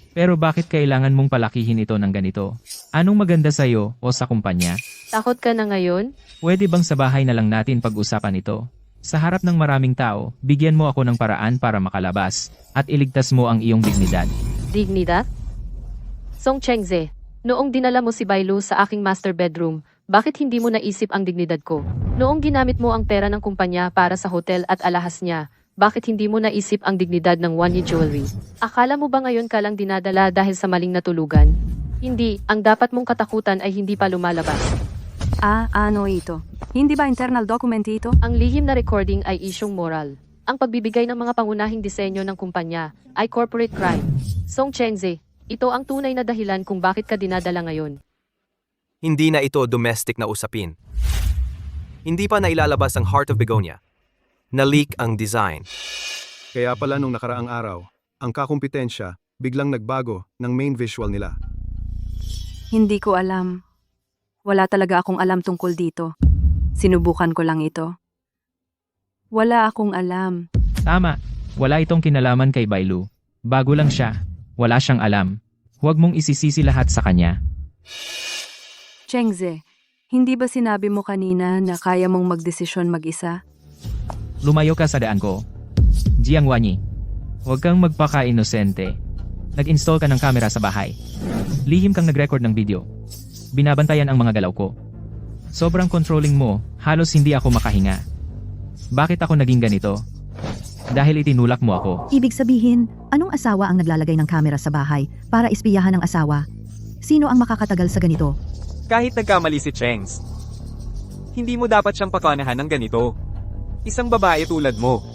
[SPEAKER 2] Pero bakit kailangan mong palakihin ito ng ganito? Anong maganda sa'yo o sa kumpanya?
[SPEAKER 1] Takot ka na ngayon?
[SPEAKER 2] Pwede bang sa bahay na lang natin pag-usapan ito? Sa harap ng maraming tao, bigyan mo ako ng paraan para makalabas, at iligtas mo ang iyong dignidad.
[SPEAKER 1] Dignidad? Song Chengze, noong dinala mo si Bailu sa aking master bedroom, bakit hindi mo naisip ang dignidad ko? Noong ginamit mo ang pera ng kumpanya para sa hotel at alahas niya, bakit hindi mo naisip ang dignidad ng Wanyi Jewelry? Akala mo ba ngayon ka lang dinadala dahil sa maling natulugan? Hindi, ang dapat mong katakutan ay hindi pa lumalabas.
[SPEAKER 3] Ano ito? Hindi ba internal document ito?
[SPEAKER 1] Ang lihim na recording ay isyong moral. Ang pagbibigay ng mga pangunahing disenyo ng kumpanya ay corporate crime. Song Chengze, ito ang tunay na dahilan kung bakit ka dinadala ngayon.
[SPEAKER 6] Hindi na ito domestic na usapin. Hindi pa nailalabas ang Heart of Begonia. Na-leak ang design.
[SPEAKER 7] Kaya pala nung nakaraang araw, ang kakumpetensya biglang nagbago ng main visual nila.
[SPEAKER 3] Hindi ko alam. Wala talaga akong alam tungkol dito. Sinubukan ko lang ito. Wala akong alam.
[SPEAKER 2] Tama, wala itong kinalaman kay Bailu. Bago lang siya, wala siyang alam. Huwag mong isisisi lahat sa kanya.
[SPEAKER 3] Chengze, hindi ba sinabi mo kanina na kaya mong magdesisyon mag-isa?
[SPEAKER 2] Lumayo ka sa daan ko. Jiang Wanyi, huwag kang magpaka-inosente. Nag-install ka ng camera sa bahay. Lihim kang nag-record ng video. Binabantayan ang mga galaw ko. Sobrang controlling mo, halos hindi ako makahinga. Bakit ako naging ganito? Dahil itinulak mo ako.
[SPEAKER 5] Ibig sabihin, anong asawa ang naglalagay ng kamera sa bahay para espiyahan ng asawa? Sino ang makakatagal sa ganito?
[SPEAKER 8] Kahit nagkamali si Chengs, hindi mo dapat siyang pakanahan ng ganito. Isang babae tulad mo,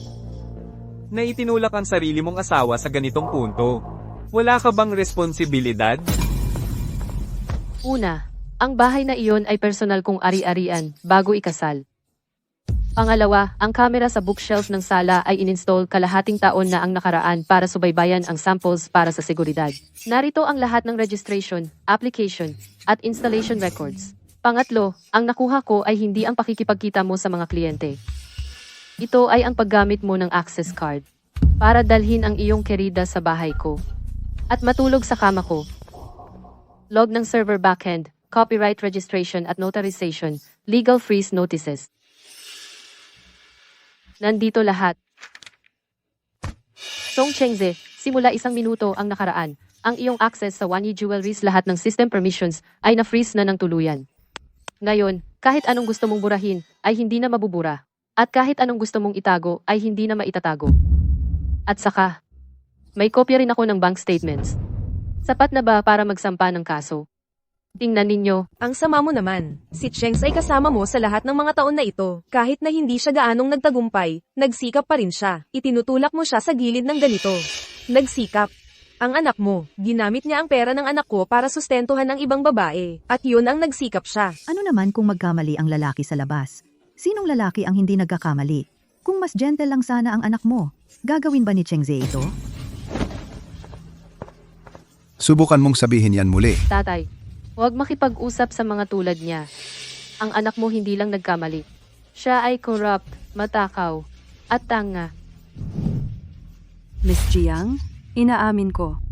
[SPEAKER 8] na itinulak ang sarili mong asawa sa ganitong punto. Wala ka bang responsibilidad?
[SPEAKER 1] Una, ang bahay na iyon ay personal kong ari-arian bago ikasal. Pangalawa, ang camera sa bookshelf ng sala ay ininstall kalahating taon na ang nakaraan para subaybayan ang samples para sa seguridad. Narito ang lahat ng registration, application, at installation records. Pangatlo, ang nakuha ko ay hindi ang pakikipagkita mo sa mga kliyente. Ito ay ang paggamit mo ng access card para dalhin ang iyong kerida sa bahay ko at matulog sa kama ko. Log ng server backend, copyright registration at notarization, legal freeze notices. Nandito lahat. Song Chengze, simula 1 minuto ang nakaraan, ang iyong access sa Wanyi Jewelries lahat ng system permissions ay na-freeze na ng tuluyan. Ngayon, kahit anong gusto mong burahin, ay hindi na mabubura. At kahit anong gusto mong itago, ay hindi na maitatago. At saka, may kopya rin ako ng bank statements. Sapat na ba para magsampa ng kaso? Tingnan ninyo.
[SPEAKER 9] Ang sama mo naman. Si Chengs ay kasama mo sa lahat ng mga taon na ito. Kahit na hindi siya gaanong nagtagumpay, nagsikap pa rin siya. Itinutulak mo siya sa gilid ng ganito. Nagsikap. Ang anak mo, ginamit niya ang pera ng anak ko para sustentuhan ng ibang babae. At yun ang nagsikap siya.
[SPEAKER 5] Ano naman kung magkamali ang lalaki sa labas? Sinong lalaki ang hindi nagkakamali? Kung mas gentle lang sana ang anak mo, gagawin ba ni Chengze ito?
[SPEAKER 7] Subukan mong sabihin yan muli.
[SPEAKER 1] Tatay, huwag makipag-usap sa mga tulad niya. Ang anak mo hindi lang nagkamali. Siya ay corrupt, matakaw, at tanga.
[SPEAKER 3] Miss Jiang, inaamin ko.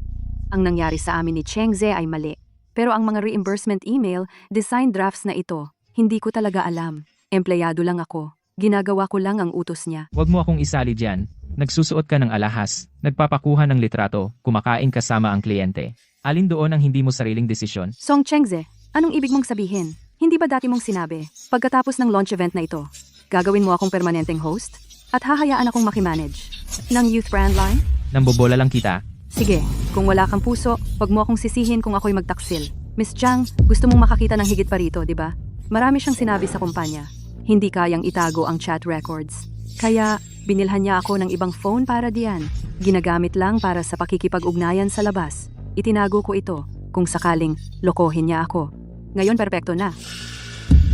[SPEAKER 3] Ang nangyari sa amin ni Chengze ay mali. Pero ang mga reimbursement email, design drafts na ito, hindi ko talaga alam. Empleyado lang ako. Ginagawa ko lang ang utos niya.
[SPEAKER 2] Huwag mo akong isali dyan. Nagsusuot ka ng alahas, nagpapakuha ng litrato, kumakain kasama ang kliyente. Alin doon ang hindi mo sariling desisyon?
[SPEAKER 3] Song Chengze, anong ibig mong sabihin? Hindi ba dati mong sinabi, pagkatapos ng launch event na ito, gagawin mo akong permanenteng host? At hahayaan akong makimanage? Ng youth brand line?
[SPEAKER 2] Nambobola lang kita.
[SPEAKER 3] Sige, kung wala kang puso, wag mo akong sisihin kung ako'y magtaksil. Miss Jiang, gusto mong makakita ng higit pa rito, di ba? Marami siyang sinabi sa kumpanya. Hindi kayang itago ang chat records. Kaya, binilhan niya ako ng ibang phone para diyan. Ginagamit lang para sa pakikipag-ugnayan sa labas. Itinago ko ito, kung sakaling lokohin niya ako. Ngayon perpekto na.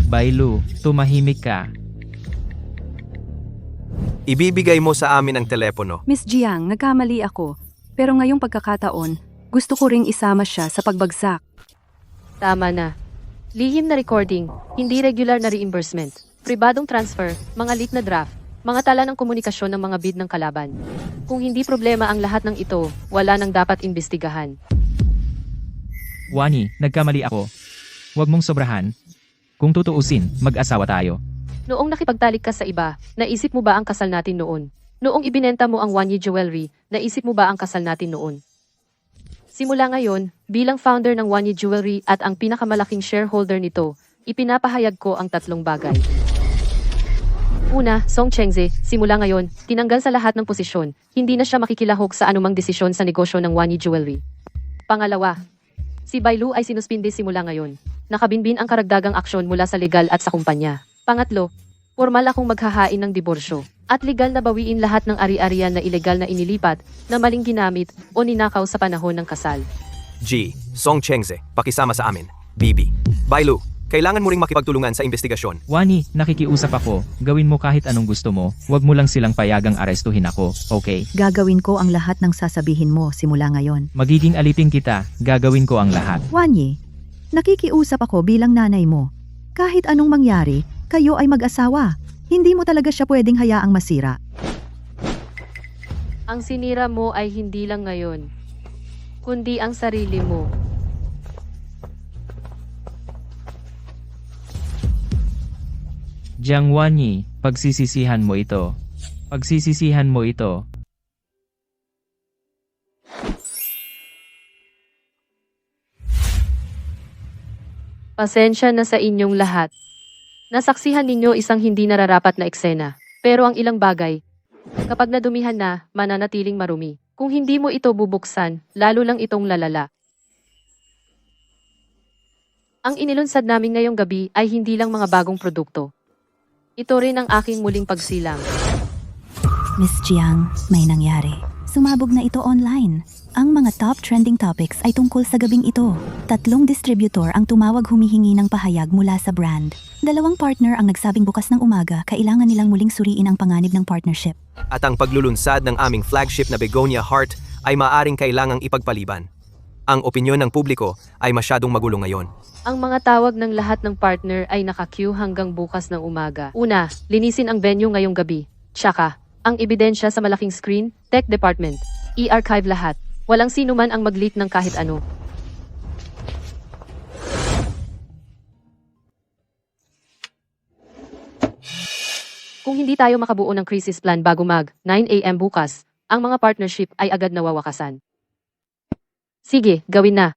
[SPEAKER 2] Bailu, tumahimik ka.
[SPEAKER 6] Ibibigay mo sa amin ang telepono.
[SPEAKER 3] Miss Jiang, nagkamali ako. Pero ngayong pagkakataon, gusto ko ring isama siya sa pagbagsak.
[SPEAKER 1] Tama na. Lihim na recording, hindi regular na reimbursement. Pribadong transfer, mga leak na draft, mga tala ng komunikasyon ng mga bid ng kalaban. Kung hindi problema ang lahat ng ito, wala nang dapat imbestigahan.
[SPEAKER 2] Wanyi, nagkamali ako. Huwag mong sobrahan. Kung tutuusin, mag-asawa tayo.
[SPEAKER 1] Noong nakipagtalik ka sa iba, naisip mo ba ang kasal natin noon? Noong ibinenta mo ang Wanyi Jewelry, naisip mo ba ang kasal natin noon? Simula ngayon, bilang founder ng Wanyi Jewelry at ang pinakamalaking shareholder nito, ipinapahayag ko ang tatlong bagay. Una, Song Chengze, simula ngayon, tinanggal sa lahat ng posisyon, hindi na siya makikilahok sa anumang desisyon sa negosyo ng Wanyi Jewelry. Pangalawa, si Bailu ay sinuspindi simula ngayon. Nakabinbin ang karagdagang aksyon mula sa legal at sa kumpanya. Pangatlo, formal akong maghahain ng diborsyo at legal na bawiin lahat ng ari-arian na ilegal na inilipat, na maling ginamit o ninakaw sa panahon ng kasal.
[SPEAKER 6] G. Song Chengze, pakisama sa amin. BB. Bailu, kailangan mo ring makipagtulungan sa investigasyon.
[SPEAKER 2] Wani, nakikiusap ako. Gawin mo kahit anong gusto mo. Huwag mo lang silang payagang arestuhin ako, okay?
[SPEAKER 10] Gagawin ko ang lahat ng sasabihin mo simula ngayon.
[SPEAKER 2] Magiging alipin kita, gagawin ko ang lahat.
[SPEAKER 10] Wanyi, nakikiusap ako bilang nanay mo. Kahit anong mangyari, kayo ay mag-asawa. Hindi mo talaga siya pwedeng hayaang masira.
[SPEAKER 1] Ang sinira mo ay hindi lang ngayon, kundi ang sarili mo.
[SPEAKER 2] Jiang Wanyi, pagsisisihan mo ito. Pagsisisihan mo ito.
[SPEAKER 1] Pasensya na sa inyong lahat. Nasaksihan ninyo isang hindi nararapat na eksena. Pero ang ilang bagay, kapag nadumihan na, mananatiling marumi. Kung hindi mo ito bubuksan, lalo lang itong lalala. Ang inilunsad namin ngayong gabi ay hindi lang mga bagong produkto. Ito rin ang aking muling pagsilang.
[SPEAKER 5] Miss Jiang, may nangyari. Sumabog na ito online. Ang mga top trending topics ay tungkol sa gabing ito. 3 distributor ang tumawag humihingi ng pahayag mula sa brand. 2 partner ang nagsabing bukas ng umaga kailangan nilang muling suriin ang panganib ng partnership.
[SPEAKER 6] At ang paglulunsad ng aming flagship na Begonia Heart ay maaring kailangang ipagpaliban. Ang opinyon ng publiko ay masyadong magulo ngayon.
[SPEAKER 1] Ang mga tawag ng lahat ng partner ay naka-queue hanggang bukas ng umaga. Una, linisin ang venue ngayong gabi. Tsaka, ang ebidensya sa malaking screen, tech department, i-archive lahat. Walang sino man ang mag-leak ng kahit ano. Kung hindi tayo makabuo ng crisis plan bago mag 9 AM bukas, ang mga partnership ay agad nawawakasan. Sige, gawin na.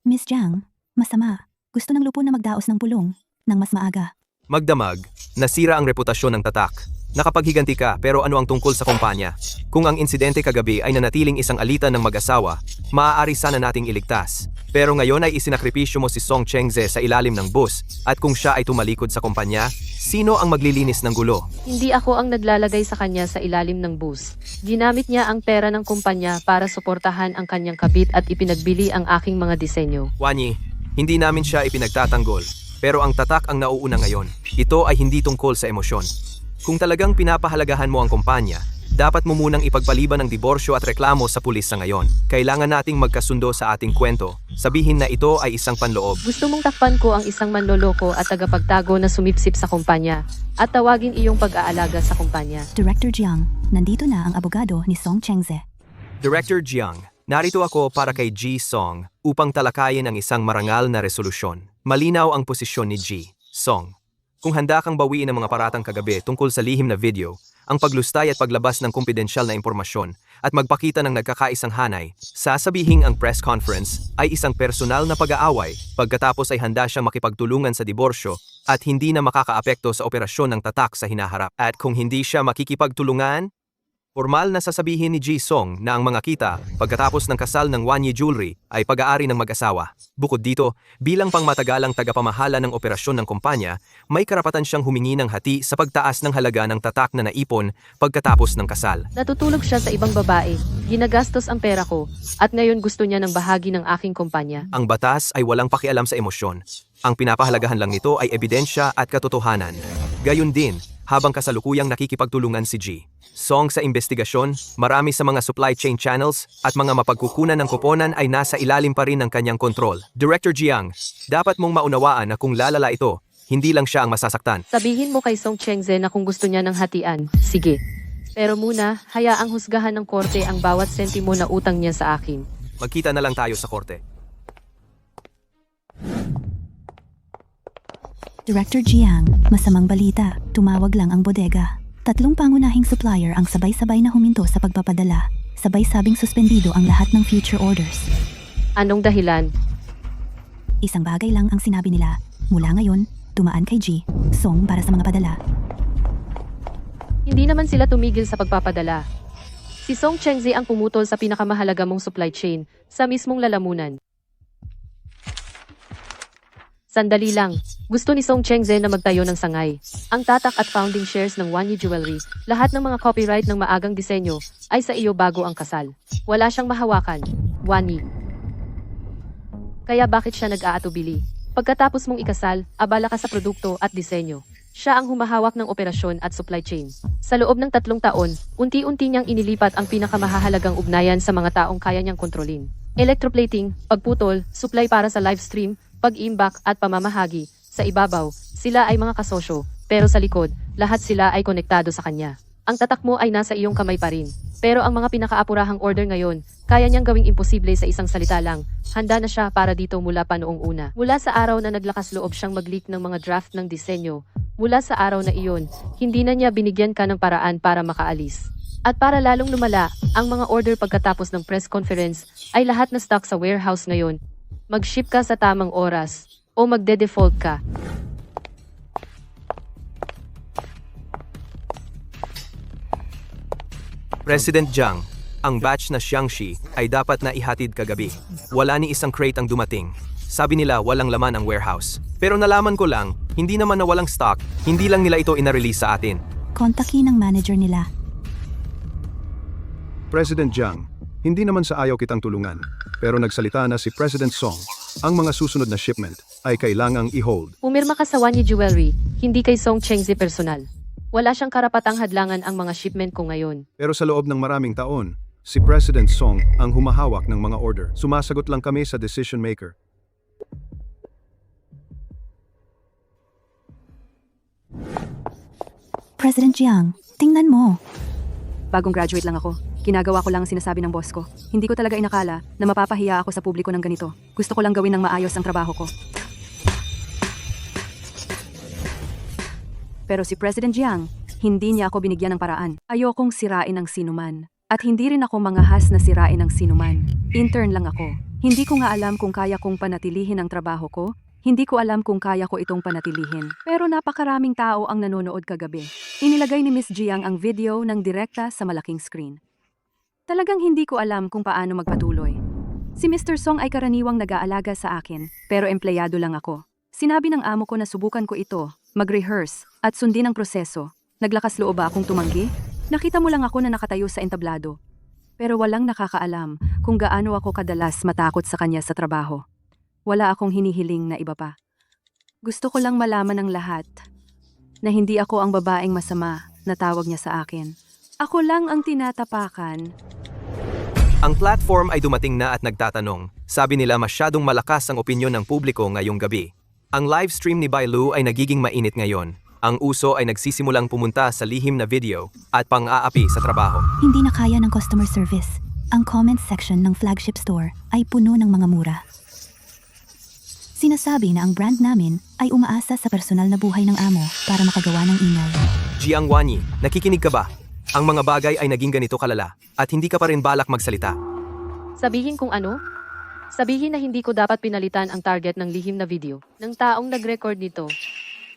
[SPEAKER 5] Miss Jiang, masama. Gusto ng lupo na magdaos ng pulong ng mas maaga.
[SPEAKER 6] Magdamag, nasira ang reputasyon ng tatak. Nakapaghiganti ka pero ano ang tungkol sa kumpanya? Kung ang insidente kagabi ay nanatiling isang alitan ng mag-asawa, maaari sana nating iligtas. Pero ngayon ay isinakripisyo mo si Song Chengze sa ilalim ng bus at kung siya ay tumalikod sa kumpanya, sino ang maglilinis ng gulo?
[SPEAKER 1] Hindi ako ang naglalagay sa kanya sa ilalim ng bus. Ginamit niya ang pera ng kumpanya para suportahan ang kanyang kabit at ipinagbili ang aking mga disenyo.
[SPEAKER 6] Wanyi, hindi namin siya ipinagtatanggol. Pero ang tatak ang nauuna ngayon. Ito ay hindi tungkol sa emosyon. Kung talagang pinapahalagahan mo ang kumpanya, dapat mo munang ipagpaliban ang diborsyo at reklamo sa pulis sa ngayon. Kailangan nating magkasundo sa ating kwento. Sabihin na ito ay isang panloob.
[SPEAKER 1] Gusto mong takpan ko ang isang manloloko at tagapagtago na sumipsip sa kumpanya at tawagin iyong pag-aalaga sa kumpanya.
[SPEAKER 5] Director Jiang, nandito na ang abogado ni Song Chengze.
[SPEAKER 6] Director Jiang, narito ako para kay G. Song upang talakayin ang isang marangal na resolusyon. Malinaw ang posisyon ni G. Song. Kung handa kang bawiin ang mga paratang kagabi tungkol sa lihim na video, ang paglustay at paglabas ng kumpidensyal na impormasyon, at magpakita ng nagkakaisang hanay, sasabihing ang press conference ay isang personal na pag-aaway, pagkatapos ay handa siyang makipagtulungan sa diborsyo at hindi na makakaapekto sa operasyon ng tatak sa hinaharap. At kung hindi siya makikipagtulungan, formal na sasabihin ni G. Song na ang mga kita pagkatapos ng kasal ng Wanyi Jewelry ay pag-aari ng mag-asawa. Bukod dito, bilang pangmatagalang tagapamahala ng operasyon ng kumpanya, may karapatan siyang humingi ng hati sa pagtaas ng halaga ng tatak na naipon pagkatapos ng kasal.
[SPEAKER 1] Natutulog siya sa ibang babae, ginagastos ang pera ko, at ngayon gusto niya ng bahagi ng aking kumpanya.
[SPEAKER 6] Ang batas ay walang pakialam sa emosyon. Ang pinapahalagahan lang nito ay ebidensya at katotohanan. Gayun din, habang kasalukuyang nakikipagtulungan si G. Song sa investigasyon, marami sa mga supply chain channels at mga mapagkukunan ng kuponan ay nasa ilalim pa rin ng kanyang kontrol. Director Jiang, dapat mong maunawaan na kung lalala ito, hindi lang siya ang masasaktan.
[SPEAKER 1] Sabihin mo kay Song Chengze na kung gusto niya ng hatian, sige. Pero muna, hayaang husgahan ng korte ang bawat sentimo na utang niya sa akin.
[SPEAKER 6] Magkita na lang tayo sa korte.
[SPEAKER 5] Director Jiang, masamang balita, tumawag lang ang bodega. 3 pangunahing supplier ang sabay-sabay na huminto sa pagpapadala. sabay sabing suspendido ang lahat ng future orders.
[SPEAKER 1] Anong dahilan?
[SPEAKER 5] Isang bagay lang ang sinabi nila. Mula ngayon, tumaan kay G, Song para sa mga padala.
[SPEAKER 1] Hindi naman sila tumigil sa pagpapadala. Si Song Chengzi ang pumutol sa pinakamahalaga mong supply chain sa mismong lalamunan. Sandali lang. Gusto ni Song Chengzi na magtayo ng sangay. Ang tatak at founding shares ng Wanyi Jewelry, lahat ng mga copyright ng maagang disenyo ay sa iyo bago ang kasal. Wala siyang mahawakan. Wanyi. Kaya bakit siya nag-aatubili? Pagkatapos mong ikasal, abala ka sa produkto at disenyo. Siya ang humahawak ng operasyon at supply chain. Sa loob ng 3 taon, unti-unti niyang inilipat ang pinakamahalagang ugnayan sa mga taong kaya niyang kontrolin. Electroplating, pagputol, supply para sa live stream, pag-imbak at pamamahagi. Sa ibabaw, sila ay mga kasosyo, pero sa likod, lahat sila ay konektado sa kanya. Ang tatak mo ay nasa iyong kamay pa rin. Pero ang mga pinakaapurahang order ngayon, kaya niyang gawing imposible sa isang salita lang. Handa na siya para dito mula pa noong una. Mula sa araw na naglakas loob siyang mag-leak ng mga draft ng disenyo, mula sa araw na iyon, hindi na niya binigyan ka ng paraan para makaalis. At para lalong lumala, ang mga order pagkatapos ng press conference ay lahat na stock sa warehouse ngayon. Mag-ship ka sa tamang oras, o magde-default ka.
[SPEAKER 6] President Jiang, ang batch na Xiangxi ay dapat na ihatid kagabi. Wala ni isang crate ang dumating. Sabi nila walang laman ang warehouse. Pero nalaman ko lang, hindi naman na walang stock, hindi lang nila ito ina-release sa atin.
[SPEAKER 5] Kontakin ng manager nila.
[SPEAKER 7] President Jiang, hindi naman sa ayaw kitang tulungan. Pero nagsalita na si President Song. Ang mga susunod na shipment ay kailangang i-hold.
[SPEAKER 1] Pumirma ka sa Wanyi Jewelry, hindi kay Song Chengzi personal. Wala siyang karapatang hadlangan ang mga shipment ko ngayon.
[SPEAKER 7] Pero sa loob ng maraming taon, si President Song ang humahawak ng mga order. Sumasagot lang kami sa decision maker.
[SPEAKER 5] President Jiang, tingnan mo.
[SPEAKER 3] Bagong graduate lang ako. Ginagawa ko lang ang sinasabi ng boss ko. Hindi ko talaga inakala na mapapahiya ako sa publiko ng ganito. Gusto ko lang gawin ng maayos ang trabaho ko. Pero si President Jiang, hindi niya ako binigyan ng paraan. Ayokong sirain ang sinuman. At hindi rin ako mangahas na sirain ang sinuman. Intern lang ako. Hindi ko nga alam kung kaya kong panatilihin ang trabaho ko. Hindi ko alam kung kaya ko itong panatilihin. Pero napakaraming tao ang nanonood kagabi. Inilagay ni Miss Jiang ang video ng direkta sa malaking screen. Talagang hindi ko alam kung paano magpatuloy. Si Mr. Song ay karaniwang nag-aalaga sa akin, pero empleyado lang ako. Sinabi ng amo ko na subukan ko ito, mag-rehearse, at sundin ang proseso. Naglakas loob ba akong tumanggi? Nakita mo lang ako na nakatayo sa entablado. Pero walang nakakaalam kung gaano ako kadalas matakot sa kanya sa trabaho. Wala akong hinihiling na iba pa. Gusto ko lang malaman ng lahat na hindi ako ang babaeng masama na tawag niya sa akin. Ako lang ang tinatapakan.
[SPEAKER 6] Ang platform ay dumating na at nagtatanong. Sabi nila masyadong malakas ang opinyon ng publiko ngayong gabi. Ang live stream ni Bailu ay nagiging mainit ngayon. Ang uso ay nagsisimulang pumunta sa lihim na video at pang-aapi sa trabaho.
[SPEAKER 5] Hindi na kaya ng customer service. Ang comment section ng flagship store ay puno ng mga mura. Sinasabi na ang brand namin ay umaasa sa personal na buhay ng amo para makagawa ng email.
[SPEAKER 6] Jiang Wanyi, nakikinig ka ba? Ang mga bagay ay naging ganito kalala at hindi ka pa rin balak magsalita.
[SPEAKER 1] Sabihin kung ano? Sabihin na hindi ko dapat pinalitan ang target ng lihim na video ng taong nag-record nito.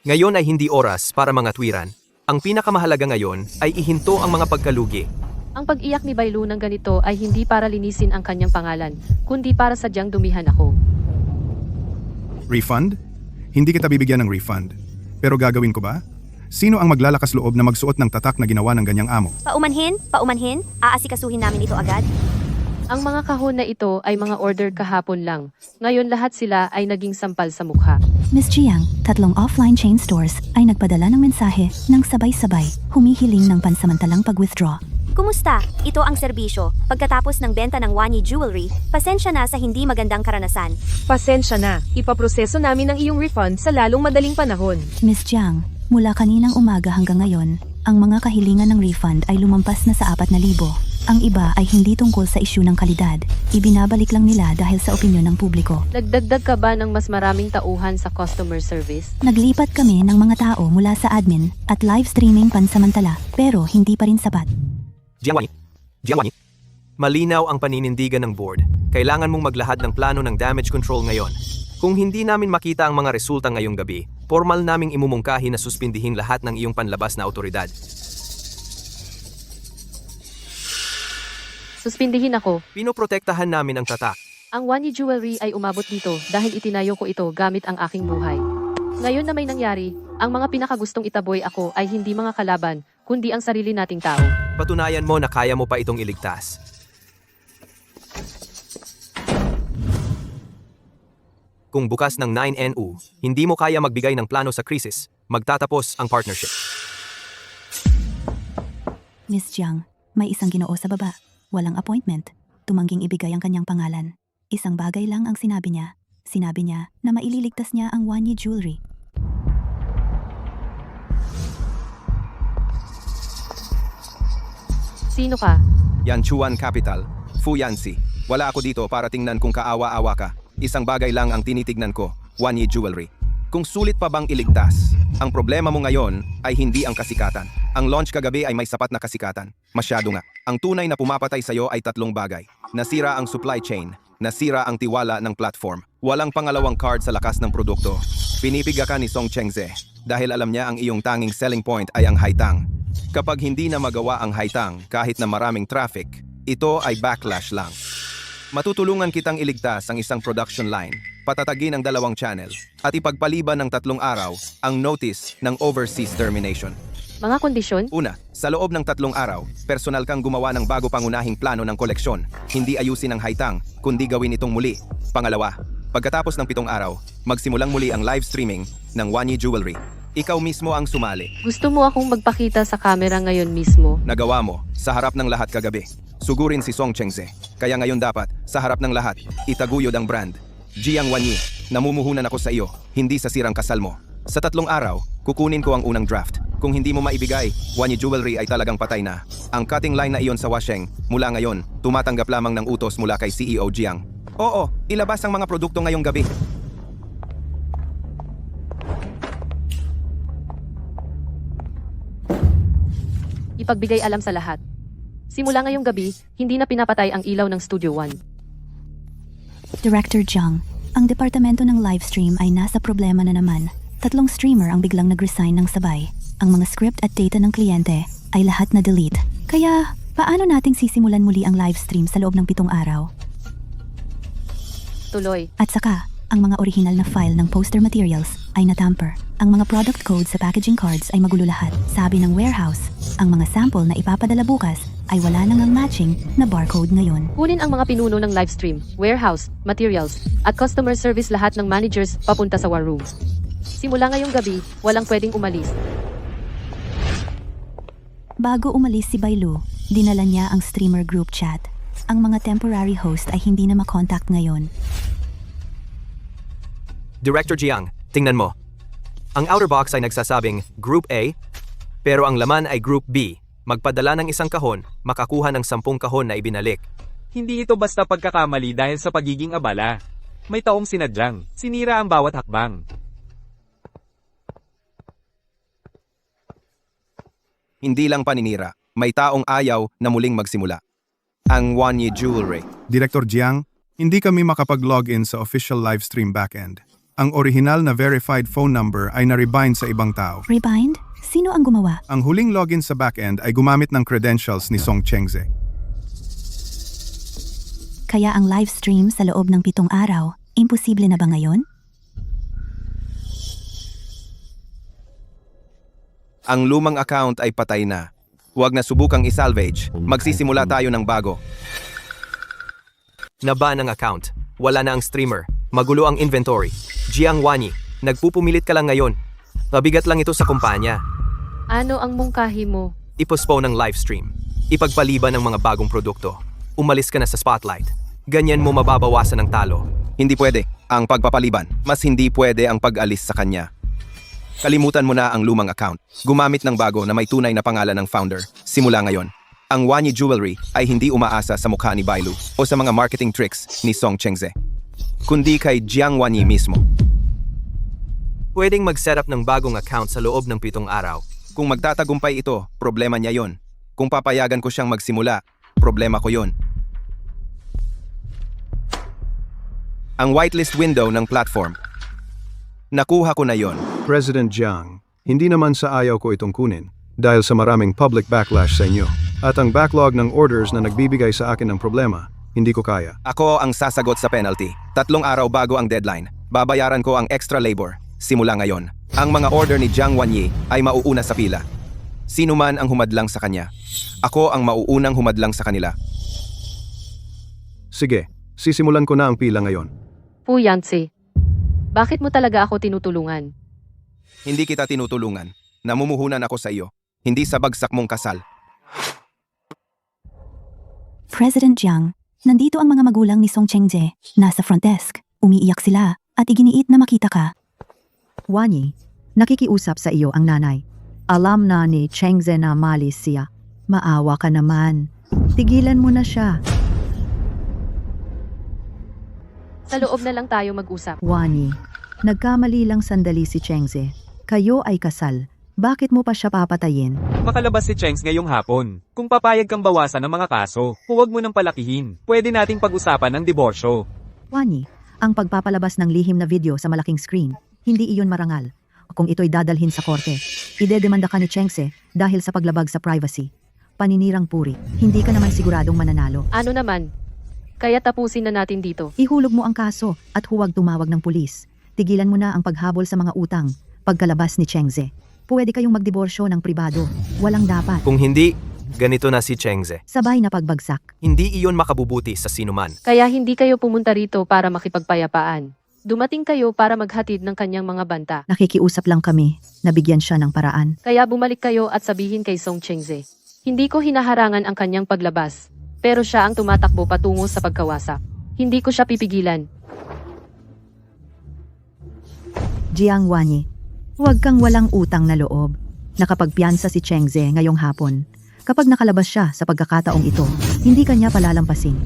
[SPEAKER 6] Ngayon ay hindi oras para mga tuwiran. Ang pinakamahalaga ngayon ay ihinto ang mga pagkalugi.
[SPEAKER 1] Ang pag-iyak ni Bailu ng ganito ay hindi para linisin ang kanyang pangalan, kundi para sadyang dumihan ako.
[SPEAKER 7] Refund? Hindi kita bibigyan ng refund. Pero gagawin ko ba? Sino ang maglalakas loob na magsuot ng tatak na ginawa ng ganyang amo?
[SPEAKER 11] Paumanhin, aasikasuhin namin ito agad.
[SPEAKER 1] Ang mga kahon na ito ay mga order kahapon lang. Ngayon lahat sila ay naging sampal sa mukha.
[SPEAKER 5] Miss Jiang, 3 offline chain stores ay nagpadala ng mensahe ng sabay-sabay, humihiling ng pansamantalang pag-withdraw.
[SPEAKER 11] Kumusta? Ito ang serbisyo. Pagkatapos ng benta ng Wanyi Jewelry, pasensya na sa hindi magandang karanasan.
[SPEAKER 9] Pasensya na. Ipaproseso namin ang iyong refund sa lalong madaling panahon.
[SPEAKER 5] Miss Jiang, mula kaninang umaga hanggang ngayon, ang mga kahilingan ng refund ay lumampas na sa 4,000. Ang iba ay hindi tungkol sa isyu ng kalidad. Ibinabalik lang nila dahil sa opinyon ng publiko.
[SPEAKER 1] Nagdagdag ka ba ng mas maraming tauhan sa customer service?
[SPEAKER 5] Naglipat kami ng mga tao mula sa admin at live streaming pansamantala, pero hindi pa rin sapat.
[SPEAKER 6] Jiang Wanyi, Malinaw ang paninindigan ng board. Kailangan mong maglahad ng plano ng damage control ngayon. Kung hindi namin makita ang mga resulta ngayong gabi, formal naming imumungkahi na suspindihin lahat ng iyong panlabas na autoridad.
[SPEAKER 1] Suspindihin ako.
[SPEAKER 6] Pinoprotektahan namin ang tatak.
[SPEAKER 1] Ang Wanyi Jewelry ay umabot dito dahil itinayo ko ito gamit ang aking buhay. Ngayon na may nangyari, ang mga pinakagustong itaboy ako ay hindi mga kalaban, kundi ang sarili nating tao.
[SPEAKER 6] Patunayan mo na kaya mo pa itong iligtas. Kung bukas ng 9NU, hindi mo kaya magbigay ng plano sa krisis, magtatapos ang partnership.
[SPEAKER 5] Miss Jiang, may isang Ginoo sa baba. Walang appointment. Tumangging ibigay ang kanyang pangalan. Isang bagay lang ang sinabi niya. Sinabi niya na maililigtas niya ang Wanyi Jewelry.
[SPEAKER 1] Sino ka?
[SPEAKER 6] Yanchuan Capital, Fuyansi. Wala ako dito para tingnan kung kaawa-awa ka. Isang bagay lang ang tinitignan ko, Wanyi Jewelry. Kung sulit pa bang iligtas, ang problema mo ngayon ay hindi ang kasikatan. Ang launch kagabi ay may sapat na kasikatan. Masyado nga. Ang tunay na pumapatay sa'yo ay tatlong bagay. Nasira ang supply chain, nasira ang tiwala ng platform, walang pangalawang card sa lakas ng produkto. Pinipiga ka ni Song Chengze dahil alam niya ang iyong tanging selling point ay ang Haitang. Kapag hindi na magawa ang Haitang kahit na maraming traffic, ito ay backlash lang. Matutulungan kitang iligtas ang isang production line, patatagin ang 2 channel, at ipagpaliban ng 3 araw ang notice ng overseas termination.
[SPEAKER 1] Mga kondisyon?
[SPEAKER 6] Una, sa loob ng 3 araw, personal kang gumawa ng bago pangunahing plano ng koleksyon. Hindi ayusin ang Haitang, kundi gawin itong muli. Pangalawa, pagkatapos ng 7 araw, magsimulang muli ang live streaming ng Wanyi Jewelry. Ikaw mismo ang sumali.
[SPEAKER 1] Gusto mo akong magpakita sa camera ngayon mismo?
[SPEAKER 6] Nagawa mo sa harap ng lahat kagabi. Sugurin si Song Chengze. Kaya ngayon dapat, sa harap ng lahat, itaguyod ang brand. Jiang Wanyi, namumuhunan ako sa iyo, hindi sa sirang kasal mo. Sa 3 araw, kukunin ko ang unang draft. Kung hindi mo maibigay, Wanyi Jewelry ay talagang patay na. Ang cutting line na iyon sa Washeng, mula ngayon, tumatanggap lamang ng utos mula kay CEO Jiang. Oo, ilabas ang mga produkto ngayong gabi.
[SPEAKER 1] Ipagbigay alam sa lahat. Simula ngayong gabi, hindi na pinapatay ang ilaw ng Studio One.
[SPEAKER 5] Director Jiang, ang departamento ng livestream ay nasa problema na naman. 3 streamer ang biglang nag-resign ng sabay. Ang mga script at data ng kliyente ay lahat na delete. Kaya, paano nating sisimulan muli ang livestream sa loob ng 7 araw?
[SPEAKER 1] Tuloy.
[SPEAKER 5] At saka, ang mga original na file ng poster materials ay natamper. Ang mga product code sa packaging cards ay magulo lahat. Sabi ng warehouse, ang mga sample na ipapadala bukas ay wala nang ang matching na barcode ngayon.
[SPEAKER 1] Kunin ang mga pinuno ng livestream, warehouse, materials, at customer service lahat ng managers papunta sa war room. Simula ngayong gabi, walang pwedeng umalis.
[SPEAKER 5] Bago umalis si Bailu, dinala niya ang streamer group chat. Ang mga temporary host ay hindi na makontakt ngayon.
[SPEAKER 6] Director Jiang, tingnan mo. Ang outer box ay nagsasabing Group A, pero ang laman ay Group B. Magpadala ng 1 kahon, makakuha ng 10 kahon na ibinalik.
[SPEAKER 8] Hindi ito basta pagkakamali dahil sa pagiging abala. May taong sinadyang, sinira ang bawat hakbang.
[SPEAKER 6] Hindi lang paninira, may taong ayaw na muling magsimula. Ang Wanyi Jewelry.
[SPEAKER 7] Director Jiang, hindi kami makapag-login sa official livestream backend. Ang original na verified phone number ay na-rebind sa ibang tao.
[SPEAKER 5] Rebind? Sino ang gumawa?
[SPEAKER 7] Ang huling login sa backend ay gumamit ng credentials ni Song Chengze.
[SPEAKER 5] Kaya ang live stream sa loob ng 7 araw, imposible na ba ngayon?
[SPEAKER 6] Ang lumang account ay patay na. Huwag na subukang isalvage. Magsisimula tayo ng bago. Naban ang account. Wala na ang streamer. Magulo ang inventory. Jiang Wanyi, nagpupumilit ka lang ngayon. Mabigat lang ito sa kumpanya.
[SPEAKER 1] Ano ang mungkahi mo?
[SPEAKER 6] I-postpone ang live stream. Ipagpaliban ng mga bagong produkto. Umalis ka na sa spotlight. Ganyan mo mababawasan ang talo. Hindi pwede ang pagpapaliban. Mas hindi pwede ang pag-alis sa kanya. Kalimutan mo na ang lumang account. Gumamit ng bago na may tunay na pangalan ng founder. Simula ngayon. Ang Wanyi Jewelry ay hindi umaasa sa mukha ni Bailu o sa mga marketing tricks ni Song Chengze, kundi kay Jiang Wanyi mismo. Pwedeng mag-setup ng bagong account sa loob ng 7 araw. Kung magtatagumpay ito, problema niya yon. Kung papayagan ko siyang magsimula, problema ko yon. ang whitelist window ng platform. Nakuha ko na yon.
[SPEAKER 7] President Jiang, hindi naman sa ayaw ko itong kunin dahil sa maraming public backlash sa inyo. At ang backlog ng orders na nagbibigay sa akin ng problema, hindi ko kaya.
[SPEAKER 6] Ako ang sasagot sa penalty. 3 araw bago ang deadline. Babayaran ko ang extra labor. Simula ngayon, ang mga order ni Jiang Wanyi ay mauuna sa pila. Sino man ang humadlang sa kanya, ako ang mauunang humadlang sa kanila.
[SPEAKER 7] Sige, sisimulan ko na ang pila ngayon.
[SPEAKER 1] Fu Yanzi, bakit mo talaga ako tinutulungan?
[SPEAKER 6] Hindi kita tinutulungan. Namumuhunan ako sa iyo. Hindi sa bagsak mong kasal.
[SPEAKER 5] President Jiang, nandito ang mga magulang ni Song Chengze. Nasa front desk. Umiiyak sila at iginiit na makita ka.
[SPEAKER 10] Wanyi, nakikiusap sa iyo ang nanay. Alam na ni Chengze na malis siya. Maawa ka naman. Tigilan mo na siya.
[SPEAKER 1] Sa loob na lang tayo mag-usap.
[SPEAKER 10] Wanyi, nagkamali lang sandali si Chengze. Kayo ay kasal. Bakit mo pa siya papatayin?
[SPEAKER 8] Makalabas si Chengs ngayong hapon. Kung papayag kang bawasan ng mga kaso, huwag mo nang palakihin. Pwede nating pag-usapan ng diborsyo.
[SPEAKER 10] Wanyi, ang pagpapalabas ng lihim na video sa malaking screen, hindi iyon marangal. Kung ito'y dadalhin sa korte, idedemanda ka ni Chengse dahil sa paglabag sa privacy. Paninirang puri, hindi ka naman siguradong mananalo.
[SPEAKER 1] Ano naman? Kaya tapusin na natin dito.
[SPEAKER 10] Ihulog mo ang kaso at huwag tumawag ng pulis. Tigilan mo na ang paghabol sa mga utang pagkalabas ni Chengze. Pwede kayong magdiborsyo ng pribado. Walang dapat.
[SPEAKER 6] Kung hindi, ganito na si Chengze.
[SPEAKER 10] Sabay na pagbagsak.
[SPEAKER 6] Hindi iyon makabubuti sa sinuman.
[SPEAKER 1] Kaya hindi kayo pumunta rito para makipagpayapaan. Dumating kayo para maghatid ng kanyang mga banta.
[SPEAKER 10] Nakikiusap lang kami. Nabigyan siya ng paraan.
[SPEAKER 1] Kaya bumalik kayo at sabihin kay Song Chengze. Hindi ko hinaharangan ang kanyang paglabas. Pero siya ang tumatakbo patungo sa pagkawasak. Hindi ko siya pipigilan.
[SPEAKER 10] Jiang Wanyi, huwag kang walang utang na loob. Nakapagpiyansa si Chengze ngayong hapon. Kapag nakalabas siya sa pagkakataong ito, hindi kanya palalampasin.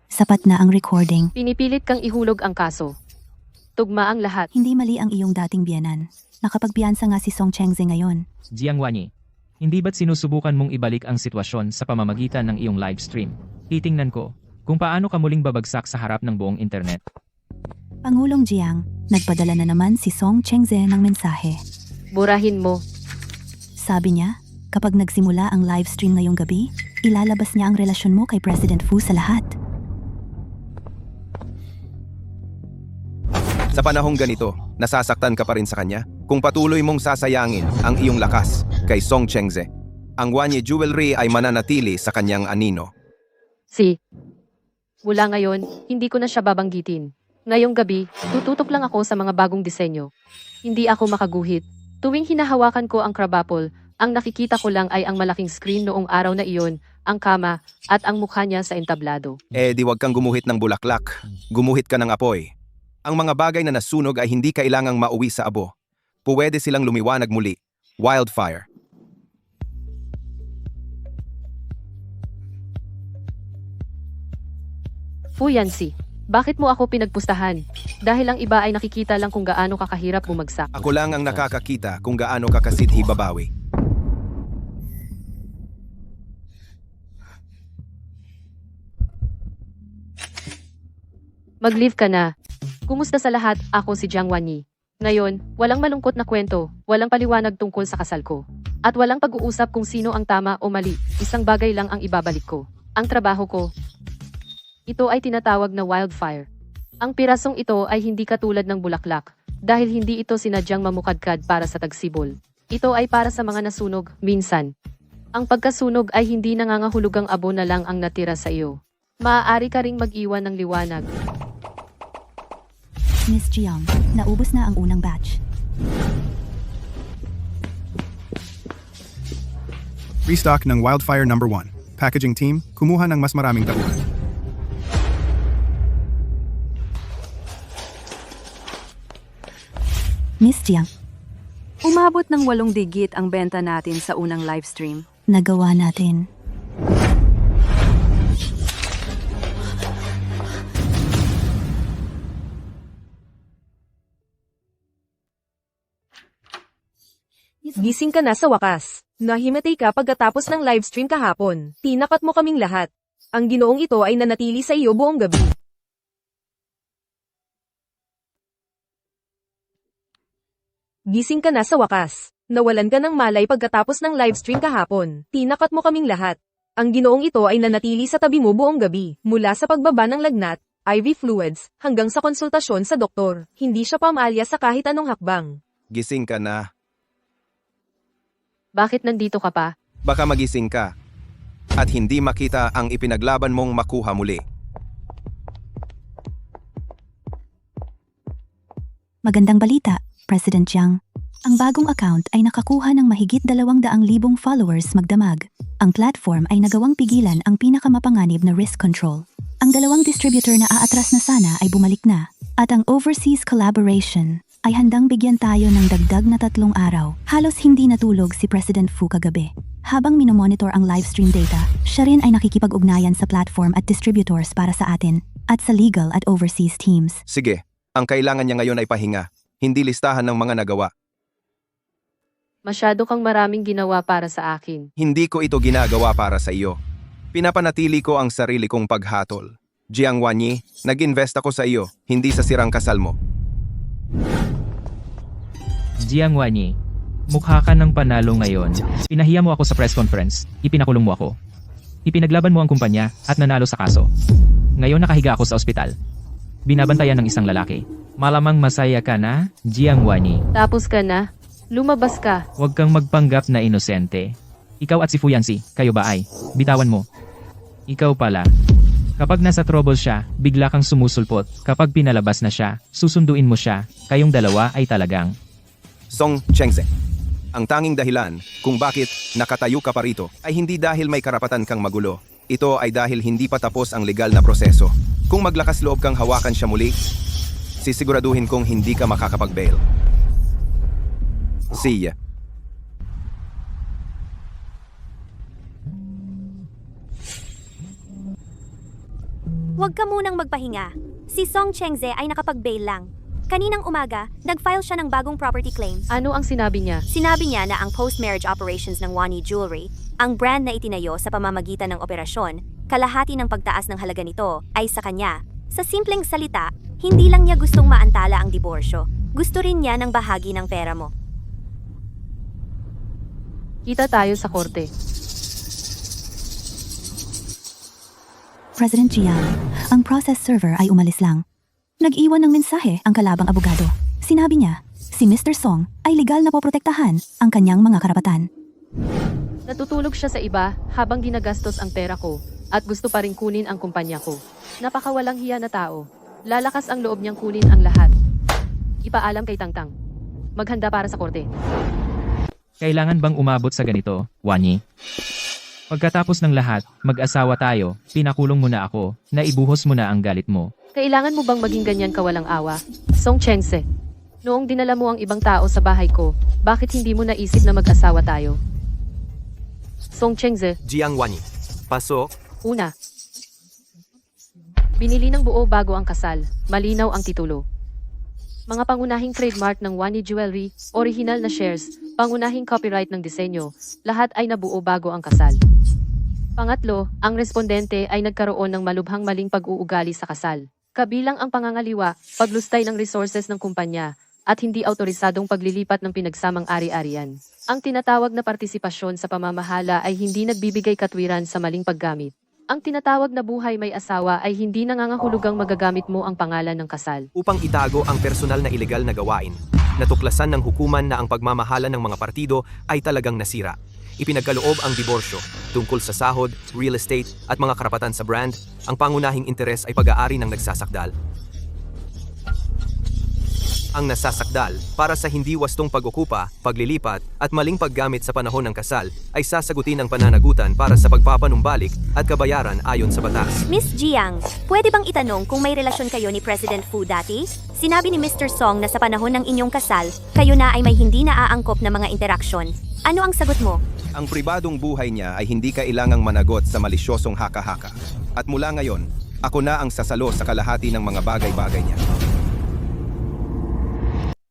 [SPEAKER 5] Sapat na ang recording.
[SPEAKER 1] Pinipilit kang ihulog ang kaso. Tugma ang lahat.
[SPEAKER 5] Hindi mali ang iyong dating biyanan. Nakapagpiyansa nga si Song Chengze ngayon.
[SPEAKER 2] Jiang Wanyi, hindi ba't sinusubukan mong ibalik ang sitwasyon sa pamamagitan ng iyong live stream? Titingnan ko kung paano ka muling babagsak sa harap ng buong internet.
[SPEAKER 5] Pangulong Jiang, nagpadala na naman si Song Chengze ng mensahe.
[SPEAKER 1] Burahin mo.
[SPEAKER 5] Sabi niya, kapag nagsimula ang live stream ngayong gabi, ilalabas niya ang relasyon mo kay President Fu sa lahat.
[SPEAKER 6] Sa panahong ganito, nasasaktan ka pa rin sa kanya? Kung patuloy mong sasayangin ang iyong lakas kay Song Chengze, ang Wanyi Jewelry ay mananatili sa kanyang anino.
[SPEAKER 1] Mula ngayon, hindi ko na siya babanggitin. Ngayong gabi, tututok lang ako sa mga bagong disenyo. Hindi ako makaguhit. Tuwing hinahawakan ko ang crabapple, ang nakikita ko lang ay ang malaking screen noong araw na iyon, ang kama, at ang mukha niya sa entablado.
[SPEAKER 6] Di wag kang gumuhit ng bulaklak. Gumuhit ka ng apoy. Ang mga bagay na nasunog ay hindi kailangang mauwi sa abo. Puwede silang lumiwanag muli. Wildfire.
[SPEAKER 1] Fu Yanzi, bakit mo ako pinagpustahan? Dahil ang iba ay nakikita lang kung gaano kakahirap bumagsak.
[SPEAKER 6] Ako lang ang nakakakita kung gaano kakasidhi babawi.
[SPEAKER 1] Mag-leave ka na. Kumusta sa lahat? Ako si Jiang Wanyi. Ngayon, walang malungkot na kwento, walang paliwanag tungkol sa kasal ko. At walang pag-uusap kung sino ang tama o mali. Isang bagay lang ang ibabalik ko. Ang trabaho ko. Ito ay tinatawag na wildfire. Ang pirasong ito ay hindi katulad ng bulaklak, dahil hindi ito sinadyang mamukadkad para sa tagsibol. Ito ay para sa mga nasunog, minsan. Ang pagkasunog ay hindi nangangahulugang abo na lang ang natira sa iyo. Maaari ka ring mag-iwan ng liwanag.
[SPEAKER 5] Miss Jiang, naubos na ang unang batch.
[SPEAKER 12] Restock ng Wildfire No. 1. Packaging team, kumuha ng mas maraming tauhan.
[SPEAKER 5] Miss Jiang,
[SPEAKER 3] Umabot ng 8 digit ang benta natin sa unang livestream.
[SPEAKER 5] nagawa natin.
[SPEAKER 9] Gising ka na sa wakas. Nahimatay ka pagkatapos ng livestream kahapon. Tinakat mo kaming lahat. Ang ginoong ito ay nanatili sa iyo buong gabi. Gising ka na sa wakas. Nawalan ka ng malay pagkatapos ng livestream kahapon. Tinakat mo kaming lahat. Ang ginoong ito ay nanatili sa tabi mo buong gabi. Mula sa pagbaba ng lagnat, IV fluids, hanggang sa konsultasyon sa doktor. Hindi siya pamalya sa kahit anong hakbang.
[SPEAKER 6] Gising ka na.
[SPEAKER 1] Bakit nandito ka pa?
[SPEAKER 6] Baka magising ka. At hindi makita ang ipinaglaban mong makuha muli.
[SPEAKER 5] Magandang balita, President Jiang. Ang bagong account ay nakakuha ng mahigit 200,000 followers magdamag. Ang platform ay nagawang pigilan ang pinakamapanganib na risk control. Ang dalawang distributor na aatras na sana ay bumalik na. At ang overseas collaboration ay handang bigyan tayo ng dagdag na 3 araw. Halos hindi natulog si President Fu kagabi. Habang minomonitor ang livestream data, siya rin ay nakikipag-ugnayan sa platform at distributors para sa atin at sa legal at overseas teams.
[SPEAKER 6] Sige, ang kailangan niya ngayon ay pahinga, hindi listahan ng mga nagawa.
[SPEAKER 1] Masyado kang maraming ginawa para sa akin.
[SPEAKER 6] Hindi ko ito ginagawa para sa iyo. Pinapanatili ko ang sarili kong paghatol. Jiang Wanyi, nag-invest ako sa iyo, hindi sa sirang kasal mo.
[SPEAKER 2] Jiang Wanyi, mukha ka ng panalo ngayon. Pinahiya mo ako sa press conference, ipinakulong mo ako. Ipinaglaban mo ang kumpanya at nanalo sa kaso. Ngayon nakahiga ako sa ospital. Binabantayan ng isang lalaki. Malamang masaya ka na, Jiang Wanyi.
[SPEAKER 1] Tapos ka na? Lumabas ka.
[SPEAKER 2] Huwag kang magpanggap na inosente. Ikaw at si Fu Yanxi, kayo ba ay? Bitawan mo. Ikaw pala. Kapag nasa trouble siya, bigla kang sumusulpot. Kapag pinalabas na siya, susunduin mo siya. Kayong dalawa ay talagang...
[SPEAKER 6] Song Chengse. Ang tanging dahilan kung bakit nakatayo ka pa rito ay hindi dahil may karapatan kang magulo. Ito ay dahil hindi pa tapos ang legal na proseso. Kung maglakas loob kang hawakan siya muli, sisiguraduhin kong hindi ka makakapag-bail. See ya.
[SPEAKER 11] Huwag ka munang magpahinga. Si Song Chengze ay nakapag-bail lang. Kaninang umaga, nag-file siya ng bagong property claim.
[SPEAKER 1] Ano ang sinabi niya?
[SPEAKER 11] Sinabi niya na ang post-marriage operations ng Wanyi Jewelry, ang brand na itinayo sa pamamagitan ng operasyon, kalahati ng pagtaas ng halaga nito ay sa kanya. Sa simpleng salita, hindi lang niya gustong maantala ang diborsyo. Gusto rin niya ng bahagi ng pera mo.
[SPEAKER 1] Kita tayo sa korte.
[SPEAKER 5] President Jiang, ang process server ay umalis lang. Nag-iwan ng mensahe ang kalabang abogado. Sinabi niya, si Mr. Song ay legal na poprotektahan ang kanyang mga karapatan.
[SPEAKER 1] Natutulog siya sa iba habang ginagastos ang pera ko at gusto pa rin kunin ang kumpanya ko. Napakawalang hiya na tao. Lalakas ang loob niyang kunin ang lahat. Ipaalam kay Tangtang. Maghanda para sa korte.
[SPEAKER 2] Kailangan bang umabot sa ganito, Wanyi? Pagkatapos ng lahat, mag-asawa tayo, pinakulong mo na ako, naibuhos mo na ang galit mo.
[SPEAKER 1] Kailangan mo bang maging ganyan kawalang awa? Song Chengse. Noong dinala mo ang ibang tao sa bahay ko, bakit hindi mo naisip na mag-asawa tayo? Song Chengse.
[SPEAKER 6] Jiang Wanyi. Pasok.
[SPEAKER 1] Una. Binili ng buo bago ang kasal. Malinaw ang titulo. Mga pangunahing trademark ng Wanyi Jewelry, original na shares, pangunahing copyright ng disenyo, lahat ay nabuo bago ang kasal. Pangatlo, ang respondente ay nagkaroon ng malubhang maling pag-uugali sa kasal. Kabilang ang pangangaliwa, paglustay ng resources ng kumpanya, at hindi autorisadong paglilipat ng pinagsamang ari-arian. Ang tinatawag na partisipasyon sa pamamahala ay hindi nagbibigay katwiran sa maling paggamit. Ang tinatawag na buhay may asawa ay hindi nangangahulugang magagamit mo ang pangalan ng kasal.
[SPEAKER 6] Upang itago ang personal na ilegal na gawain, natuklasan ng hukuman na ang pagmamahala ng mga partido ay talagang nasira. Ipinagkaloob ang diborsyo, tungkol sa sahod, real estate at mga karapatan sa brand, ang pangunahing interes ay pag-aari ng nagsasakdal. Ang nasasakdal, para sa hindi wastong pag-okupa, paglilipat, at maling paggamit sa panahon ng kasal, ay sasagutin ng pananagutan para sa pagpapanumbalik at kabayaran ayon sa batas.
[SPEAKER 11] Miss Jiang, pwede bang itanong kung may relasyon kayo ni President Fu dati? Sinabi ni Mr. Song na sa panahon ng inyong kasal, kayo na ay may hindi naaangkop na mga interaksyon. Ano ang sagot mo?
[SPEAKER 6] Ang pribadong buhay niya ay hindi kailangang managot sa malisyosong haka-haka. At mula ngayon, ako na ang sasalo sa kalahati ng mga bagay-bagay niya.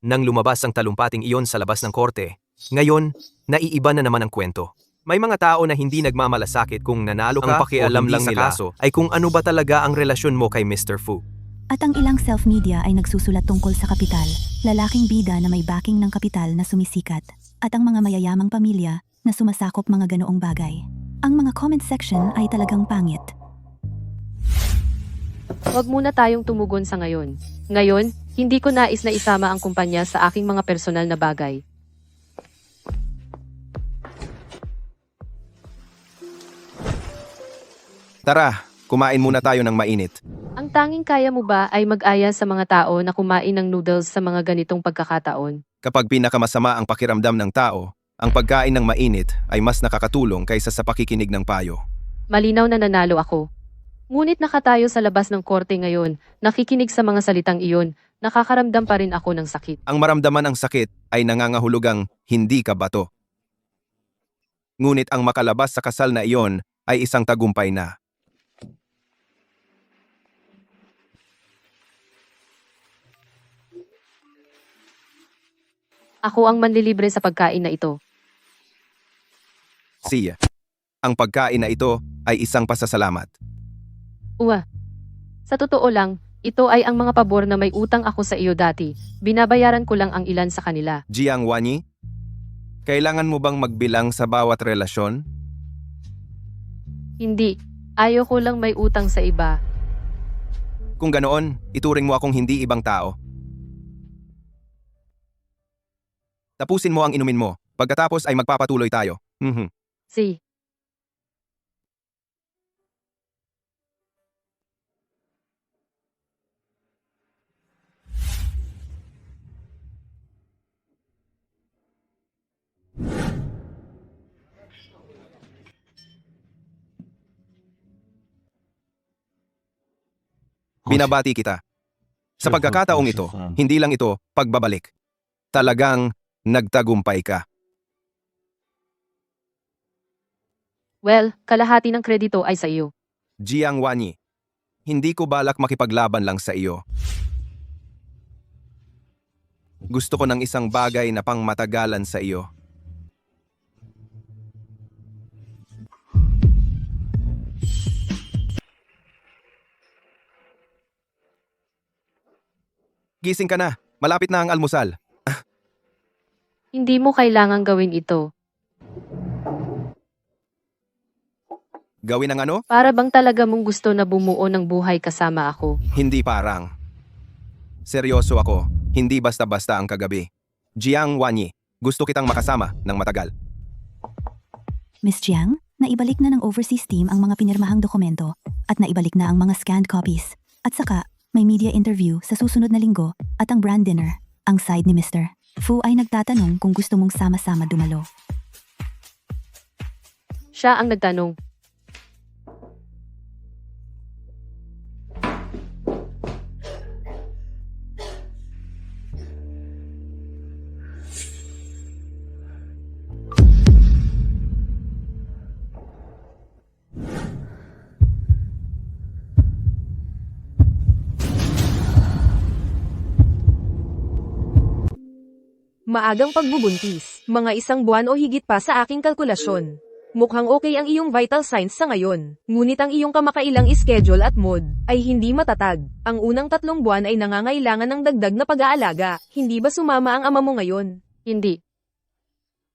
[SPEAKER 6] Nang lumabas ang talumpating iyon sa labas ng korte, Ngayon, naiiba na naman ang kwento. May mga tao na hindi nagmamalasakit kung nanalo ka
[SPEAKER 8] Ang
[SPEAKER 6] pakialam
[SPEAKER 8] o hindi
[SPEAKER 6] lang
[SPEAKER 8] sa
[SPEAKER 6] nila
[SPEAKER 8] kaso
[SPEAKER 6] ay kung ano ba talaga ang relasyon mo kay Mr. Fu.
[SPEAKER 5] At ang ilang self-media ay nagsusulat tungkol sa kapital, lalaking bida na may backing ng kapital na sumisikat, at ang mga mayayamang pamilya na sumasakop mga ganoong bagay. Ang mga comment section ay talagang pangit.
[SPEAKER 1] Huwag muna tayong tumugon sa ngayon. Ngayon, hindi ko nais na isama ang kumpanya sa aking mga personal na bagay.
[SPEAKER 6] Tara, kumain muna tayo ng mainit.
[SPEAKER 1] Ang tanging kaya mo ba ay mag-aya sa mga tao na kumain ng noodles sa mga ganitong pagkakataon?
[SPEAKER 6] Kapag pinakamasama ang pakiramdam ng tao, ang pagkain ng mainit ay mas nakakatulong kaysa sa pakikinig ng payo.
[SPEAKER 1] Malinaw na nanalo ako. Ngunit nakatayo sa labas ng korte ngayon, nakikinig sa mga salitang iyon, nakakaramdam pa rin ako ng sakit.
[SPEAKER 6] Ang maramdaman ng sakit ay nangangahulugang hindi ka bato. Ngunit ang makalabas sa kasal na iyon ay isang tagumpay na.
[SPEAKER 1] Ako ang manlilibre sa pagkain na ito.
[SPEAKER 6] Siya. Ang pagkain na ito ay isang pasasalamat.
[SPEAKER 1] Sa totoo lang, ito ay ang mga pabor na may utang ako sa iyo dati. Binabayaran ko lang ang ilan sa kanila.
[SPEAKER 6] Jiang Wanyi, kailangan mo bang magbilang sa bawat relasyon?
[SPEAKER 1] Hindi. Ayoko lang may utang sa iba.
[SPEAKER 6] Kung ganoon, ituring mo akong hindi ibang tao. Tapusin mo ang inumin mo. Pagkatapos ay magpapatuloy tayo.
[SPEAKER 1] Si.
[SPEAKER 6] Binabati kita. Sa pagkakataong ito, hindi lang ito pagbabalik. Talagang nagtagumpay ka.
[SPEAKER 1] Well, kalahati ng kredito ay sa iyo.
[SPEAKER 6] Jiang Wanyi, hindi ko balak makipaglaban lang sa iyo. Gusto ko ng isang bagay na pangmatagalan sa iyo. Gising ka na. Malapit na ang almusal.
[SPEAKER 1] Hindi mo kailangang gawin ito.
[SPEAKER 6] Gawin ang ano?
[SPEAKER 1] Para bang talaga mong gusto na bumuo ng buhay kasama ako?
[SPEAKER 6] Hindi parang. Seryoso ako. Hindi basta-basta ang kagabi. Jiang Wanyi, gusto kitang makasama ng matagal.
[SPEAKER 5] Miss Jiang, naibalik na ng overseas team ang mga pinirmahang dokumento at naibalik na ang mga scanned copies. At saka, may media interview sa susunod na linggo at ang brand dinner. Ang side ni Mr. Fu ay nagtatanong kung gusto mong sama-sama dumalo.
[SPEAKER 1] Siya ang nagtanong.
[SPEAKER 9] Maagang pagbubuntis, mga 1 buwan o higit pa sa aking kalkulasyon. Mukhang okay ang iyong vital signs sa ngayon, ngunit ang iyong kamakailang schedule at mood ay hindi matatag. Ang unang 3 buwan ay nangangailangan ng dagdag na pag-aalaga. Hindi ba sumama ang ama mo ngayon?
[SPEAKER 1] Hindi.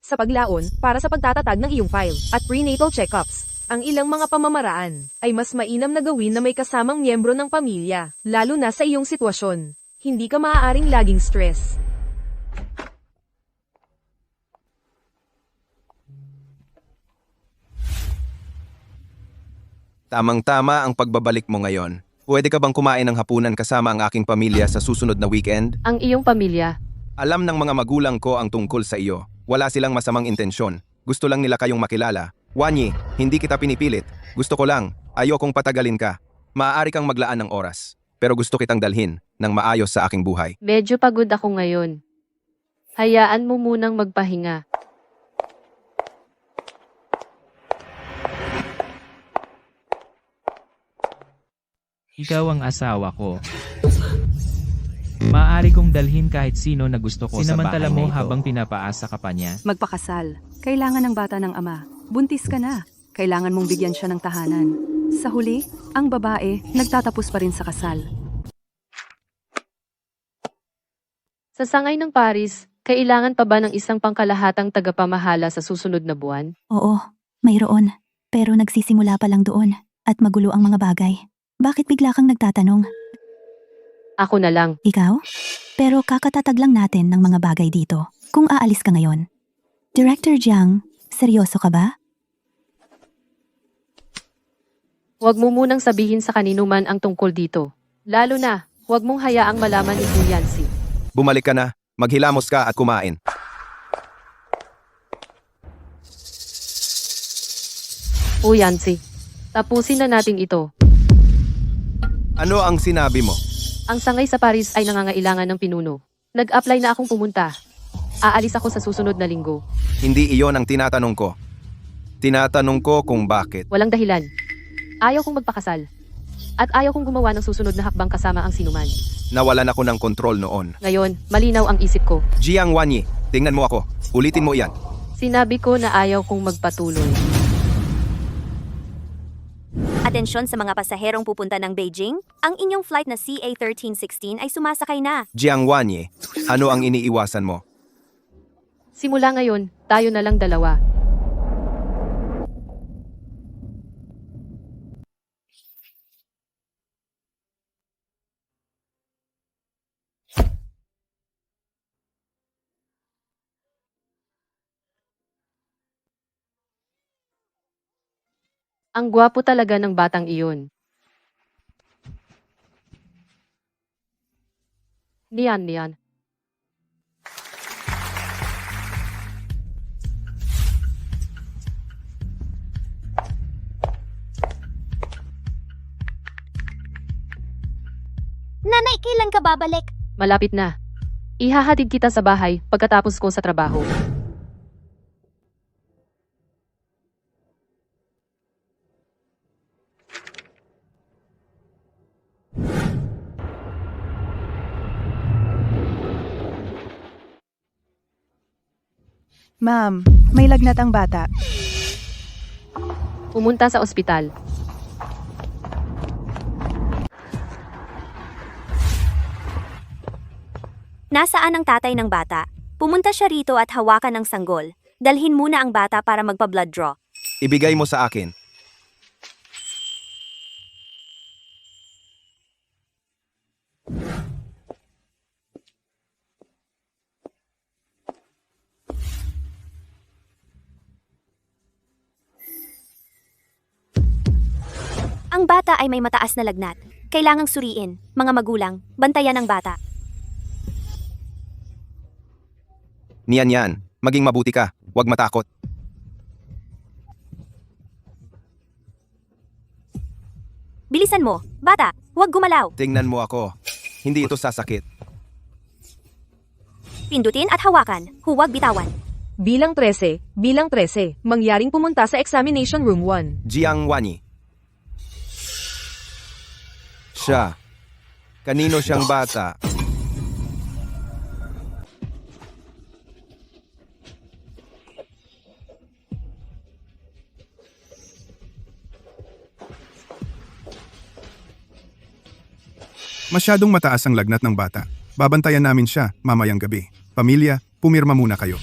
[SPEAKER 9] Sa paglaon, para sa pagtatatag ng iyong file, at prenatal checkups, ang ilang mga pamamaraan ay mas mainam na gawin na may kasamang miyembro ng pamilya, lalo na sa iyong sitwasyon. Hindi ka maaaring laging stress.
[SPEAKER 6] Tamang-tama ang pagbabalik mo ngayon. Pwede ka bang kumain ng hapunan kasama ang aking pamilya sa susunod na weekend?
[SPEAKER 1] Ang iyong pamilya.
[SPEAKER 6] Alam ng mga magulang ko ang tungkol sa iyo. Wala silang masamang intensyon. Gusto lang nila kayong makilala. Wanyi, hindi kita pinipilit. Gusto ko lang, ayokong patagalin ka. Maaari kang maglaan ng oras. Pero gusto kitang dalhin ng maayos sa aking buhay.
[SPEAKER 1] Medyo pagod ako ngayon. Hayaan mo munang magpahinga.
[SPEAKER 2] Ikaw ang asawa ko. Maaari kong dalhin kahit sino na gusto ko
[SPEAKER 6] Sinamantala
[SPEAKER 2] sa bahay
[SPEAKER 6] mo
[SPEAKER 2] na ito.
[SPEAKER 6] habang
[SPEAKER 2] Pinapaasa ka pa niya.
[SPEAKER 3] Magpakasal. Kailangan ng bata ng ama. Buntis ka na. Kailangan mong bigyan siya ng tahanan. Sa huli, ang babae nagtatapos pa rin sa kasal.
[SPEAKER 1] Sa sangay ng Paris, kailangan pa ba ng isang pangkalahatang tagapamahala sa susunod na buwan?
[SPEAKER 5] Oo, mayroon. Pero nagsisimula pa lang doon at magulo ang mga bagay. Bakit bigla kang nagtatanong?
[SPEAKER 1] Ako na lang.
[SPEAKER 5] Ikaw? Pero kakatatag lang natin ng mga bagay dito kung aalis ka ngayon. Director Jiang, seryoso ka ba?
[SPEAKER 1] Huwag mo munang sabihin sa kanino man ang tungkol dito. Lalo na, huwag mong hayaang malaman ni Yancy.
[SPEAKER 6] Bumalik ka na, maghilamos ka at kumain.
[SPEAKER 1] O Yancy, tapusin na natin ito.
[SPEAKER 6] Ano ang sinabi mo?
[SPEAKER 1] Ang sangay sa Paris ay nangangailangan ng pinuno. Nag-apply na akong pumunta. Aalis ako sa susunod na linggo.
[SPEAKER 6] Hindi iyon ang tinatanong ko. Tinatanong ko kung bakit.
[SPEAKER 1] Walang dahilan. Ayaw kong magpakasal. At ayaw kong gumawa ng susunod na hakbang kasama ang sinuman.
[SPEAKER 6] Nawalan ako ng kontrol noon.
[SPEAKER 1] Ngayon, malinaw ang isip ko.
[SPEAKER 6] Jiang Wanyi, tingnan mo ako. Ulitin mo iyan.
[SPEAKER 1] Sinabi ko na ayaw kong magpatuloy.
[SPEAKER 11] Atensyon sa mga pasaherong pupunta ng Beijing, ang inyong flight na CA1316 ay sumasakay na.
[SPEAKER 6] Jiang Wanyi, ano ang iniiwasan mo?
[SPEAKER 1] Simula ngayon, tayo na lang dalawa. Ang gwapo talaga ng batang iyon. Niyan.
[SPEAKER 11] Nanay, kailan ka babalik?
[SPEAKER 1] Malapit na. Ihahatid kita sa bahay pagkatapos ko sa trabaho.
[SPEAKER 4] Ma'am, may lagnat ang bata.
[SPEAKER 1] Pumunta sa ospital.
[SPEAKER 11] Nasaan ang tatay ng bata? Pumunta siya rito at hawakan ng sanggol. Dalhin muna ang bata para magpa-blood draw.
[SPEAKER 6] Ibigay mo sa akin.
[SPEAKER 11] Ang bata ay may mataas na lagnat. Kailangang suriin. Mga magulang, bantayan ang bata.
[SPEAKER 6] Niyan, maging mabuti ka. Huwag matakot.
[SPEAKER 11] Bilisan mo. Bata, huwag gumalaw.
[SPEAKER 6] Tingnan mo ako. Hindi ito sasakit.
[SPEAKER 11] Pindutin at hawakan. Huwag bitawan.
[SPEAKER 9] Bilang 13, mangyaring pumunta sa examination room 1.
[SPEAKER 6] Jiang Wanyi. Siya. Kanino siyang bata?
[SPEAKER 12] Masyadong mataas ang lagnat ng bata. Babantayan namin siya mamayang gabi. Pamilya, pumirma muna kayo.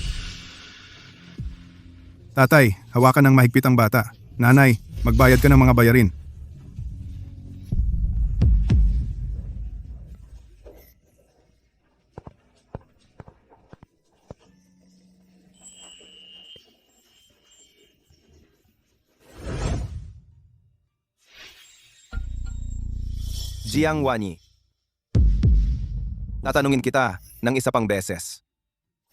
[SPEAKER 12] Tatay, hawakan ng mahigpit ang bata. Nanay, magbayad ka ng mga bayarin.
[SPEAKER 6] Jiang Wanyi. Tatanungin kita ng isa pang beses.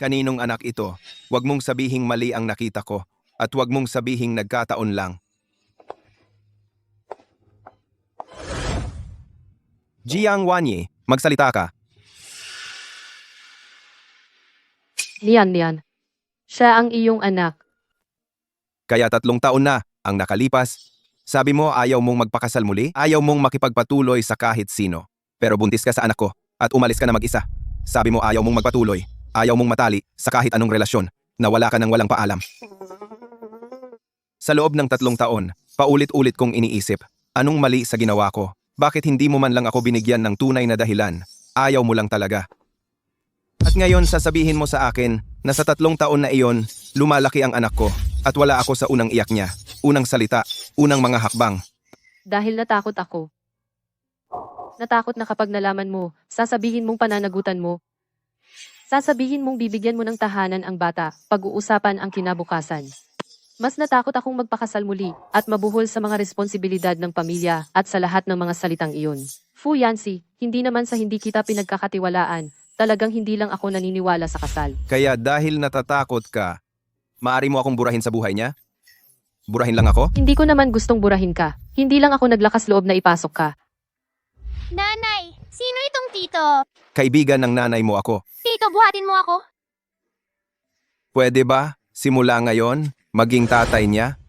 [SPEAKER 6] Kaninong anak ito? Huwag mong sabihing mali ang nakita ko at huwag mong sabihing nagkataon lang. Jiang Wanyi, magsalita ka.
[SPEAKER 1] Niyan. Siya ang iyong anak.
[SPEAKER 6] Kaya 3 taon na ang nakalipas. Sabi mo ayaw mong magpakasal muli? Ayaw mong makipagpatuloy sa kahit sino. Pero buntis ka sa anak ko. at umalis ka na mag-isa. Sabi mo ayaw mong magpatuloy, ayaw mong matali sa kahit anong relasyon, na wala ka nang walang paalam. Sa loob ng 3 taon, paulit-ulit kong iniisip, anong mali sa ginawa ko? Bakit hindi mo man lang ako binigyan ng tunay na dahilan? Ayaw mo lang talaga. At ngayon sasabihin mo sa akin na sa 3 taon na iyon, lumalaki ang anak ko at wala ako sa unang iyak niya, unang salita, unang mga hakbang.
[SPEAKER 1] Dahil natakot ako. Natakot na kapag nalaman mo, sasabihin mong pananagutan mo. Sasabihin mong bibigyan mo ng tahanan ang bata, pag-uusapan ang kinabukasan. Mas natakot akong magpakasal muli at mabuhol sa mga responsibilidad ng pamilya at sa lahat ng mga salitang iyon. Fu Yancy, hindi naman sa hindi kita pinagkakatiwalaan, talagang hindi lang ako naniniwala sa kasal.
[SPEAKER 6] Kaya dahil natatakot ka, maari mo akong burahin sa buhay niya? Burahin lang ako?
[SPEAKER 1] Hindi ko naman gustong burahin ka. Hindi lang ako naglakas loob na ipasok ka.
[SPEAKER 13] Nanay, sino itong tito?
[SPEAKER 6] Kaibigan ng nanay mo ako.
[SPEAKER 13] Tito, buhatin mo ako.
[SPEAKER 6] Pwede ba, simula ngayon, maging tatay niya?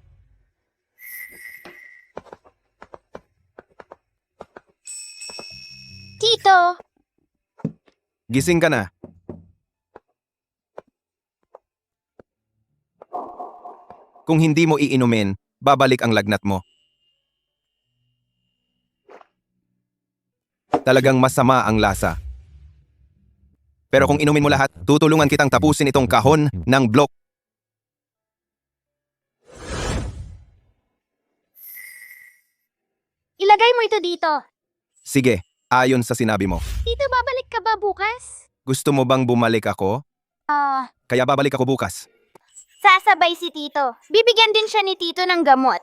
[SPEAKER 13] Tito,
[SPEAKER 6] Gising ka na. Kung hindi mo iinumin, babalik ang lagnat mo. Talagang masama ang lasa. Pero kung inumin mo lahat, tutulungan kitang tapusin itong kahon ng blok.
[SPEAKER 13] ilagay mo ito dito.
[SPEAKER 6] Sige, ayon sa sinabi mo.
[SPEAKER 13] Tito, babalik ka ba bukas?
[SPEAKER 6] Gusto mo bang bumalik ako? Kaya babalik ako bukas.
[SPEAKER 13] Sasabay si Tito. Bibigyan din siya ni Tito ng gamot.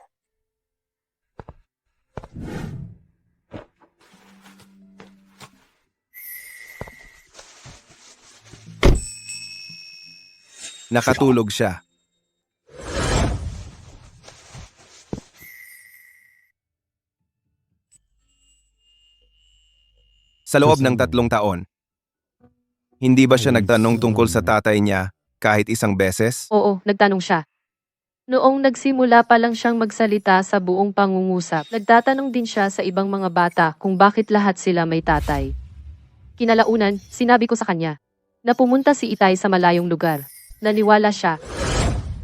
[SPEAKER 6] Nakatulog siya. Sa loob ng 3 taon, hindi ba siya nagtanong tungkol sa tatay niya kahit isang beses?
[SPEAKER 1] Oo, nagtanong siya. Noong nagsimula pa lang siyang magsalita sa buong pangungusap, nagtatanong din siya sa ibang mga bata kung bakit lahat sila may tatay. Kinalaunan, sinabi ko sa kanya na pumunta si Itay sa malayong lugar. Naniwala siya.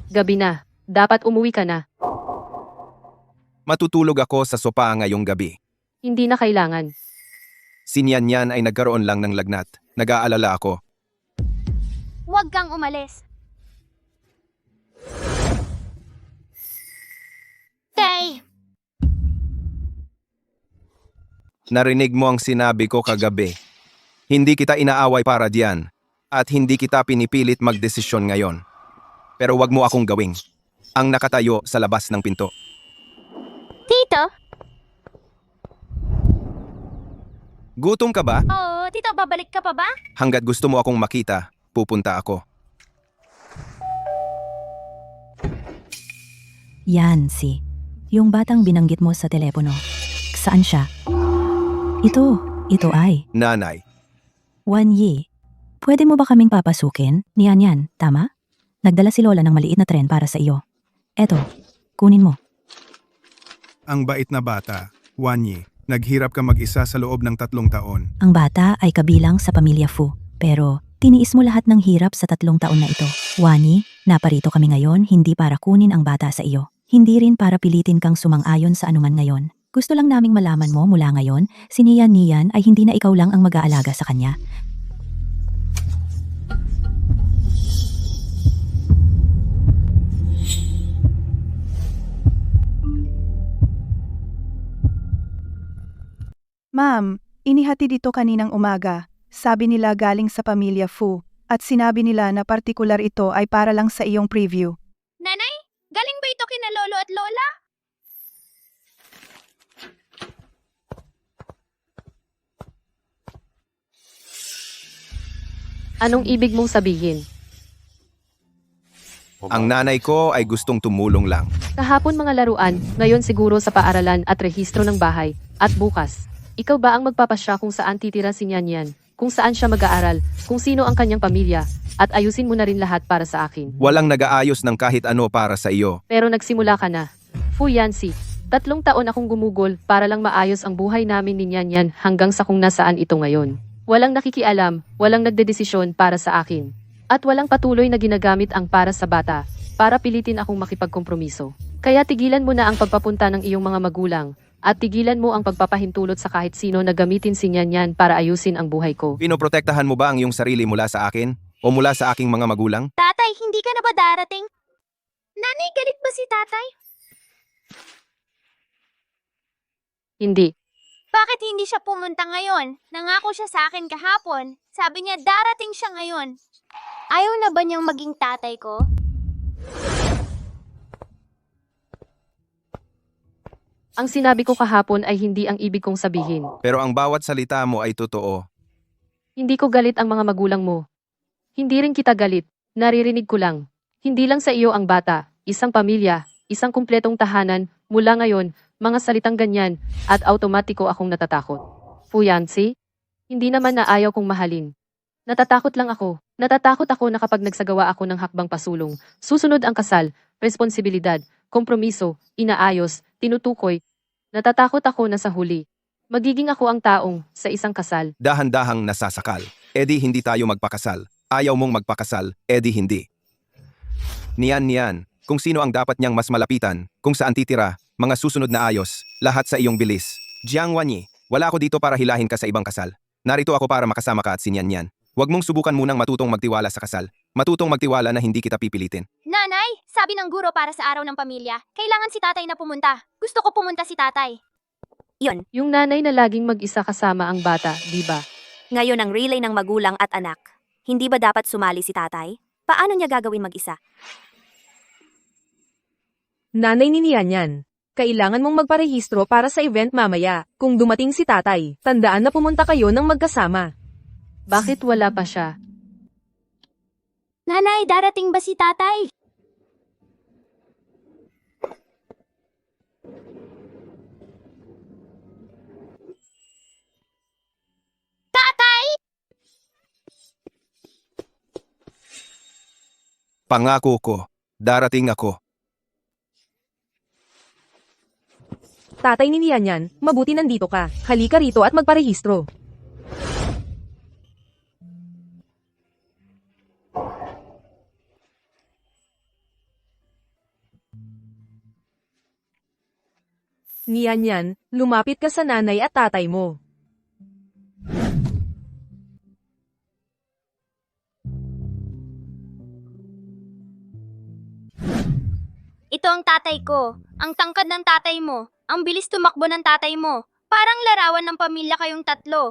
[SPEAKER 1] Gabi na, dapat umuwi ka na.
[SPEAKER 6] Matutulog ako sa sopa ngayong gabi.
[SPEAKER 1] Hindi na kailangan.
[SPEAKER 6] Si Nian ay nagkaroon lang ng lagnat. Nag-aalala ako.
[SPEAKER 13] Huwag kang umalis. Tay,
[SPEAKER 6] Narinig mo ang sinabi ko kagabi. Hindi kita inaaway para diyan. At hindi kita pinipilit magdesisyon ngayon. Pero wag mo akong gawing ang nakatayo sa labas ng pinto.
[SPEAKER 13] Tito?
[SPEAKER 6] Gutom ka ba?
[SPEAKER 13] Oo, Tito, babalik ka pa ba?
[SPEAKER 6] Hanggat gusto mo akong makita, pupunta ako.
[SPEAKER 5] Yancy, yung batang binanggit mo sa telepono. Saan siya? Ito ay
[SPEAKER 6] Nanay,
[SPEAKER 5] Wan Yi. Pwede mo ba kaming papasukin? Niyan, tama? Nagdala si Lola ng maliit na tren para sa iyo. Eto, kunin mo.
[SPEAKER 12] Ang bait na bata, Wanyi, naghirap ka mag-isa sa loob ng 3 taon.
[SPEAKER 5] Ang bata ay kabilang sa pamilya Fu, pero tiniis mo lahat ng hirap sa 3 taon na ito. Wani, naparito kami ngayon hindi para kunin ang bata sa iyo. Hindi rin para pilitin kang sumang-ayon sa anuman ngayon. Gusto lang naming malaman mo mula ngayon, si Nian ay hindi na ikaw lang ang mag-aalaga sa kanya.
[SPEAKER 4] Ma'am, inihati dito kaninang umaga. Sabi nila galing sa pamilya Fu at sinabi nila na partikular ito ay para lang sa iyong preview.
[SPEAKER 13] Nanay, galing ba ito kina Lolo at Lola?
[SPEAKER 1] Anong ibig mong sabihin?
[SPEAKER 6] ang nanay ko ay gustong tumulong lang.
[SPEAKER 1] Kahapon mga laruan, ngayon siguro sa paaralan at rehistro ng bahay. At bukas, ikaw ba ang magpapasya kung saan titira si Nian? Kung saan siya mag-aaral, kung sino ang kanyang pamilya, at ayusin mo na rin lahat para sa akin.
[SPEAKER 6] Walang nag-aayos ng kahit ano para sa iyo.
[SPEAKER 1] Pero nagsimula ka na. Fu Yancy, 3 taon akong gumugol para lang maayos ang buhay namin ni Nian hanggang sa kung nasaan ito ngayon. Walang nakikialam, walang nagdedesisyon para sa akin. At walang patuloy na ginagamit ang para sa bata, para pilitin akong makipagkompromiso. Kaya tigilan mo na ang pagpapunta ng iyong mga magulang, at tigilan mo ang pagpapahintulot sa kahit sino na gamitin si Nyan para ayusin ang buhay ko.
[SPEAKER 6] Pinoprotektahan mo ba ang iyong sarili mula sa akin? O mula sa aking mga magulang?
[SPEAKER 13] Tatay, hindi ka na ba darating? Nanay, galit ba si tatay?
[SPEAKER 1] Hindi.
[SPEAKER 13] Bakit hindi siya pumunta ngayon? Nangako siya sa akin kahapon. Sabi niya darating siya ngayon. Ayaw na ba niyang maging tatay ko?
[SPEAKER 1] Ang sinabi ko kahapon ay hindi ang ibig kong sabihin.
[SPEAKER 6] Pero ang bawat salita mo ay totoo.
[SPEAKER 1] Hindi ko galit ang mga magulang mo. Hindi rin kita galit. Naririnig ko lang. Hindi lang sa iyo ang bata, isang pamilya, isang kumpletong tahanan, mula ngayon, mga salitang ganyan, at automatiko akong natatakot. Fuyansi? Hindi naman na ayaw kong mahalin. Natatakot lang ako. Natatakot ako na kapag nagsagawa ako ng hakbang pasulong, susunod ang kasal, responsibilidad, kompromiso, inaayos, tinutukoy. Natatakot ako na sa huli. Magiging ako ang taong, sa isang kasal.
[SPEAKER 6] Dahan-dahang nasasakal. Edi hindi tayo magpakasal. Ayaw mong magpakasal, edi hindi. Niyan, kung sino ang dapat niyang mas malapitan, kung saan titira, mga susunod na ayos, lahat sa iyong bilis. Jiang Wanyi, wala ako dito para hilahin ka sa ibang kasal. Narito ako para makasama ka at si Nyan. Huwag mong subukan munang matutong magtiwala sa kasal. Matutong magtiwala na hindi kita pipilitin.
[SPEAKER 13] Nanay, sabi ng guro para sa araw ng pamilya, kailangan si tatay na pumunta. Gusto ko pumunta si tatay.
[SPEAKER 11] Yon,
[SPEAKER 1] Yung nanay na laging mag-isa kasama ang bata, di ba?
[SPEAKER 11] ngayon ang relay ng magulang at anak. Hindi ba dapat sumali si tatay? Paano niya gagawin mag-isa?
[SPEAKER 9] Nanay ni Nyan, kailangan mong magparehistro para sa event mamaya. Kung dumating si tatay, tandaan na pumunta kayo ng magkasama.
[SPEAKER 1] Bakit wala pa siya?
[SPEAKER 13] Nanay, darating ba si tatay? Tatay!
[SPEAKER 6] Pangako ko, darating ako.
[SPEAKER 9] Tatay ni Nyan, mabuti nandito ka. Halika rito at magparehistro. Nyan, lumapit ka sa nanay at tatay mo.
[SPEAKER 13] Ito ang tatay ko. Ang tangkad ng tatay mo. Ang bilis tumakbo ng tatay mo. Parang larawan ng pamilya kayong tatlo.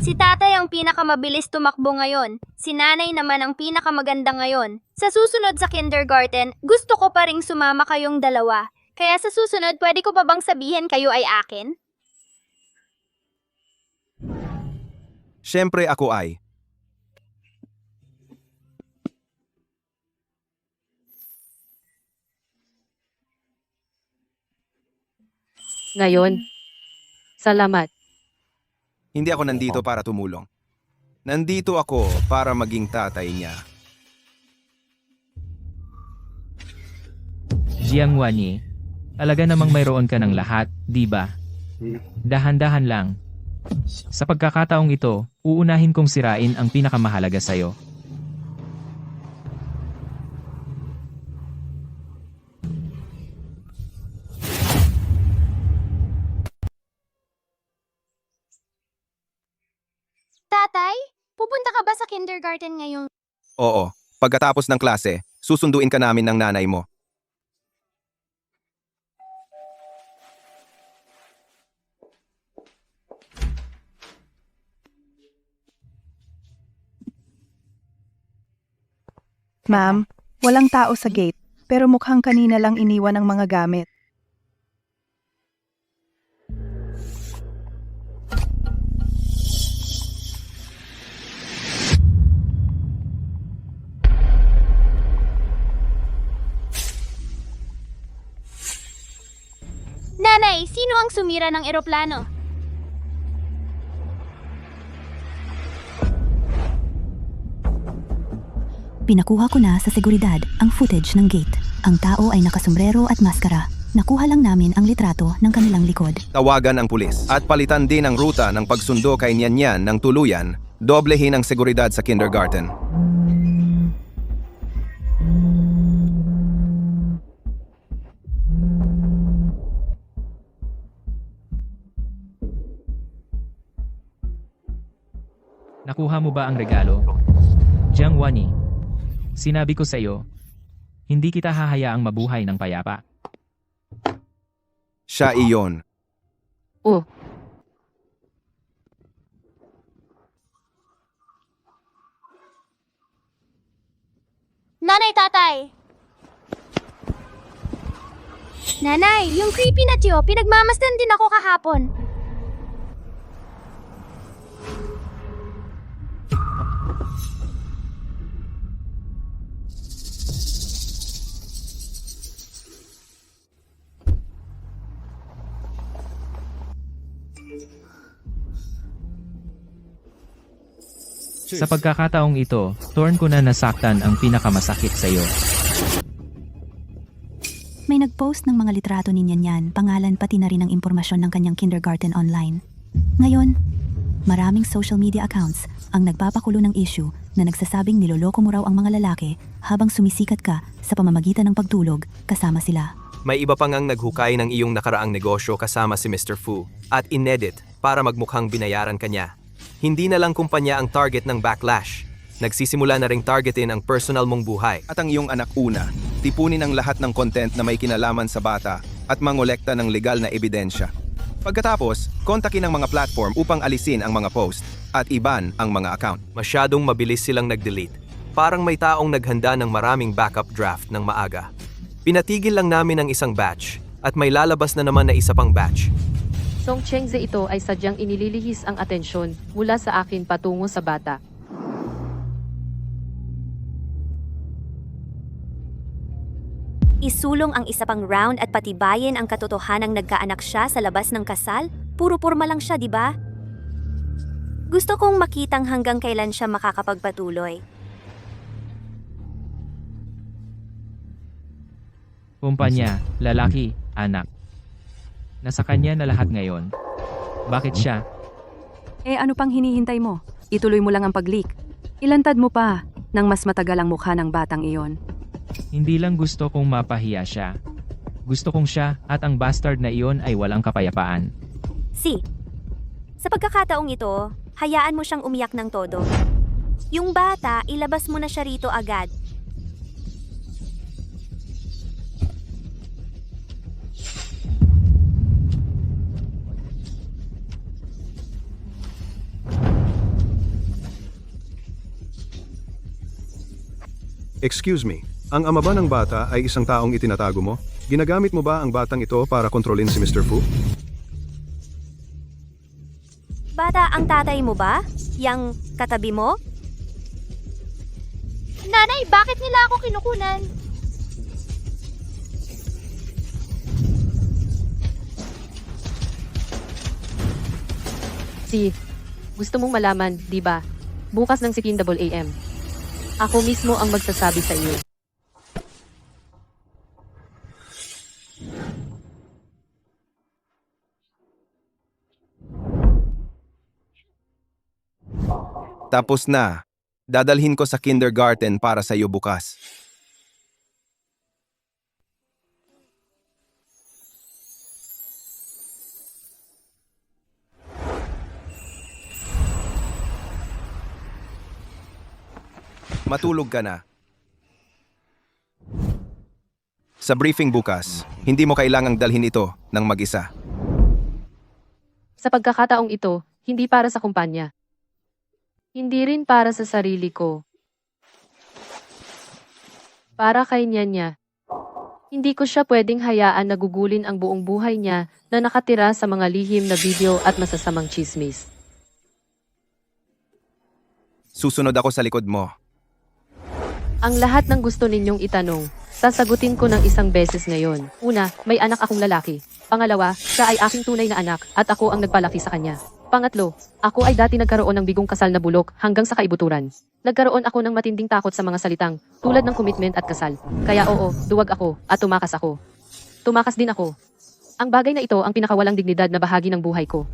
[SPEAKER 13] Si tatay ang pinakamabilis tumakbo ngayon. Si nanay naman ang pinakamaganda ngayon. Sa susunod sa kindergarten, gusto ko pa ring sumama kayong dalawa. Kaya sa susunod, pwede ko pa bang sabihin kayo ay akin?
[SPEAKER 6] Siyempre ako ay.
[SPEAKER 1] Ngayon? Salamat.
[SPEAKER 6] Hindi ako nandito para tumulong. Nandito ako para maging tatay niya.
[SPEAKER 2] Jiang Wanyi, talaga namang mayroon ka ng lahat, di ba? Dahan-dahan lang. Sa pagkakataong ito, uunahin kong sirain ang pinakamahalaga sa'yo.
[SPEAKER 13] Tatay, pupunta ka ba sa kindergarten ngayon?
[SPEAKER 6] Oo, pagkatapos ng klase, susunduin ka namin ng nanay mo.
[SPEAKER 4] Ma'am, walang tao sa gate, pero mukhang kanina lang iniwan ang mga gamit.
[SPEAKER 13] Nanay, sino ang sumira ng eroplano?
[SPEAKER 5] Pinakuha ko na sa seguridad ang footage ng gate Ang tao ay nakasombrero at maskara. Nakuha lang namin ang litrato ng kanilang likod.
[SPEAKER 6] Tawagan ang pulis at palitan din ang ruta ng pagsundo kay Nian ng tuluyan, doblehin ang seguridad sa kindergarten.
[SPEAKER 2] Nakuha mo ba ang regalo? Jiang Wani, sinabi ko sa iyo, hindi kita hahayaang mabuhay ng payapa.
[SPEAKER 6] Siya iyon.
[SPEAKER 1] Oh,
[SPEAKER 13] Nanay, tatay! Nanay, yung creepy na tiyo, pinagmamasdan din ako kahapon.
[SPEAKER 2] Sa pagkakataong ito, torn ko na nasaktan ang pinakamasakit sa iyo.
[SPEAKER 5] May nag-post ng mga litrato ni Nian, pangalan pati na rin ang impormasyon ng kanyang kindergarten online. Ngayon, maraming social media accounts ang nagpapakulo ng issue na nagsasabing niloloko mo raw ang mga lalaki habang sumisikat ka sa pamamagitan ng pagtulog kasama sila.
[SPEAKER 6] May iba pang ang naghukay ng iyong nakaraang negosyo kasama si Mr. Fu at inedit para magmukhang binayaran kanya. Hindi na lang kumpanya ang target ng backlash. Nagsisimula na ring targetin ang personal mong buhay.
[SPEAKER 12] At ang iyong anak una, tipunin ang lahat ng content na may kinalaman sa bata at mangolekta ng legal na ebidensya. Pagkatapos, kontakin ang mga platform upang alisin ang mga post at iban ang mga account.
[SPEAKER 6] Masyadong mabilis silang nag-delete. Parang may taong naghanda ng maraming backup draft ng maaga. Pinatigil lang namin ang isang batch at may lalabas na naman na isa pang batch.
[SPEAKER 1] Song Chengze ito ay sadyang inililihis ang atensyon mula sa akin patungo sa bata.
[SPEAKER 11] Isulong ang isa pang round at patibayin ang katotohanang nagkaanak siya sa labas ng kasal? Puro porma lang siya, di ba? Gusto kong makitang hanggang kailan siya makakapagpatuloy.
[SPEAKER 2] Kumpanya, lalaki, anak. Nasa kanya na lahat ngayon. Bakit siya?
[SPEAKER 3] Ano pang hinihintay mo? Ituloy mo lang ang pag-leak. Ilantad mo pa nang mas matagal ang mukha ng batang iyon.
[SPEAKER 2] Hindi lang gusto kong mapahiya siya. Gusto kong siya at ang bastard na iyon ay walang kapayapaan.
[SPEAKER 11] Sa pagkakataong ito, hayaan mo siyang umiyak ng todo. Yung bata, ilabas mo na siya rito agad.
[SPEAKER 7] Excuse me, ang ama ba ng bata ay isang taong itinatago mo? Ginagamit mo ba ang batang ito para kontrolin si Mr. Fu?
[SPEAKER 11] Bata, ang tatay mo ba? Yang katabi mo?
[SPEAKER 13] Nanay, bakit nila ako kinukunan?
[SPEAKER 1] Gusto mong malaman, di ba? Bukas ng 6 AM. Ako mismo ang magsasabi sa iyo.
[SPEAKER 12] Tapos na. Dadalhin ko sa kindergarten para sa iyo bukas. Matulog ka na. Sa briefing bukas, hindi mo kailangang dalhin ito ng mag-isa.
[SPEAKER 1] Sa pagkakataong ito, hindi para sa kumpanya. Hindi rin para sa sarili ko. Para kay Nian. Hindi ko siya pwedeng hayaan na gugulin ang buong buhay niya na nakatira sa mga lihim na video at masasamang chismis.
[SPEAKER 12] Susunod ako sa likod mo.
[SPEAKER 1] Ang lahat ng gusto ninyong itanong, sasagutin ko ng isang beses ngayon. Una, may anak akong lalaki. Pangalawa, siya ay aking tunay na anak at ako ang nagpalaki sa kanya. Pangatlo, ako ay dati nagkaroon ng bigong kasal na bulok hanggang sa kaibuturan. Nagkaroon ako ng matinding takot sa mga salitang, tulad ng commitment at kasal. Kaya oo, duwag ako, at tumakas ako. Tumakas din ako. Ang bagay na ito ang pinakawalang dignidad na bahagi ng buhay ko.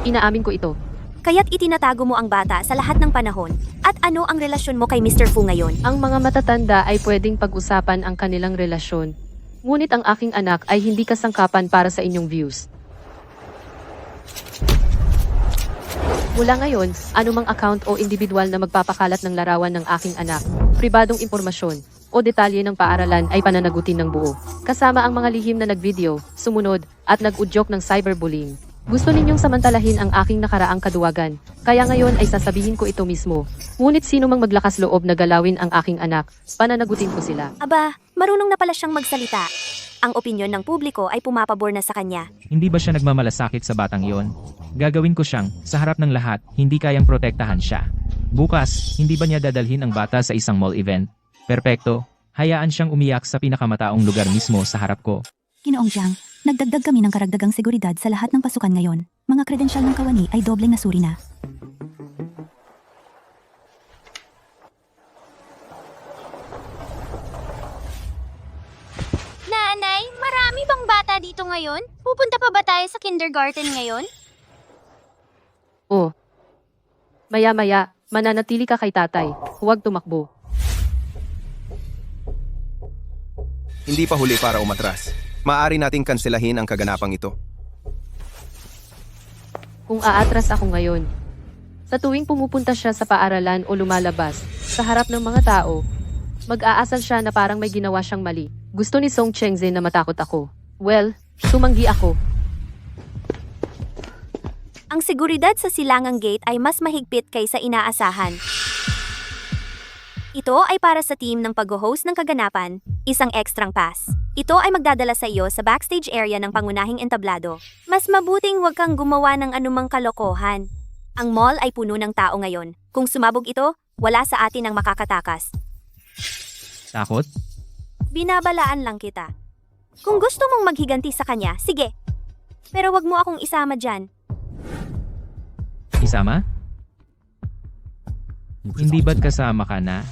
[SPEAKER 1] Inaamin ko ito.
[SPEAKER 11] Kaya't itinatago mo ang bata sa lahat ng panahon. At ano ang relasyon mo kay Mr. Fu ngayon?
[SPEAKER 1] Ang mga matatanda ay pwedeng pag-usapan ang kanilang relasyon. Ngunit ang aking anak ay hindi kasangkapan para sa inyong views. Mula ngayon, anumang account o individual na magpapakalat ng larawan ng aking anak, pribadong impormasyon, o detalye ng paaralan ay pananagutin ng buo. Kasama ang mga lihim na nagvideo, sumunod, at nag-udyok ng cyberbullying. Gusto ninyong samantalahin ang aking nakaraang kaduwagan, kaya ngayon ay sasabihin ko ito mismo. Ngunit sino mang maglakas loob na galawin ang aking anak, pananagutin ko sila.
[SPEAKER 11] Aba, marunong na pala siyang magsalita. Ang opinyon ng publiko ay pumapabor na sa kanya.
[SPEAKER 2] Hindi ba siya nagmamalasakit sa batang iyon? Gagawin ko siyang, sa harap ng lahat, hindi kayang protektahan siya. Bukas, hindi ba niya dadalhin ang bata sa isang mall event? Perpekto, hayaan siyang umiyak sa pinakamataong lugar mismo sa harap ko.
[SPEAKER 5] Ginoong Jiang, nagdagdag kami ng karagdagang seguridad sa lahat ng pasukan ngayon. Mga kredensyal ng kawani ay dobleng nasuri na.
[SPEAKER 13] Nanay, marami bang bata dito ngayon? Pupunta pa ba tayo sa kindergarten ngayon?
[SPEAKER 1] Oh. Maya-maya, mananatili ka kay tatay. Huwag tumakbo.
[SPEAKER 12] Hindi pa huli para umatras. Maaari nating kanselahin ang kaganapang ito.
[SPEAKER 1] Kung aatras ako ngayon. Sa tuwing pumupunta siya sa paaralan o lumalabas, sa harap ng mga tao, mag-aasal siya na parang may ginawa siyang mali. Gusto ni Song Chengze na matakot ako. Well, tumanggi ako.
[SPEAKER 11] Ang seguridad sa silangang gate ay mas mahigpit kaysa inaasahan. Ito ay para sa team ng pag-host ng kaganapan, isang extrang pass. Ito ay magdadala sa iyo sa backstage area ng pangunahing entablado. Mas mabuting huwag kang gumawa ng anumang kalokohan. Ang mall ay puno ng tao ngayon. Kung sumabog ito, wala sa atin ang makakatakas.
[SPEAKER 2] Takot?
[SPEAKER 11] Binabalaan lang kita. Kung gusto mong maghiganti sa kanya, sige. Pero wag mo akong isama dyan.
[SPEAKER 2] Isama? Hindi ba't kasama ka na?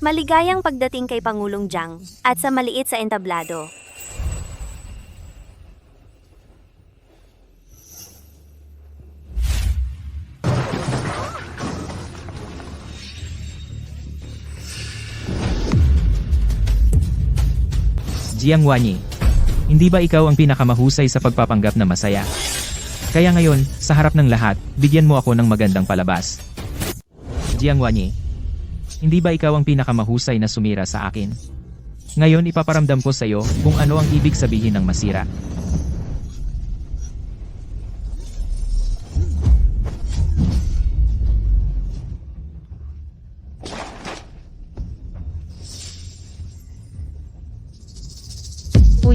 [SPEAKER 11] Maligayang pagdating kay Pangulong Jiang at sa maliit sa entablado.
[SPEAKER 2] Jiang Wanyi, hindi ba ikaw ang pinakamahusay sa pagpapanggap na masaya? Kaya ngayon, sa harap ng lahat, bigyan mo ako ng magandang palabas. Jiang Wanyi, hindi ba ikaw ang pinakamahusay na sumira sa akin? Ngayon ipaparamdam ko sa iyo kung ano ang ibig sabihin ng masira.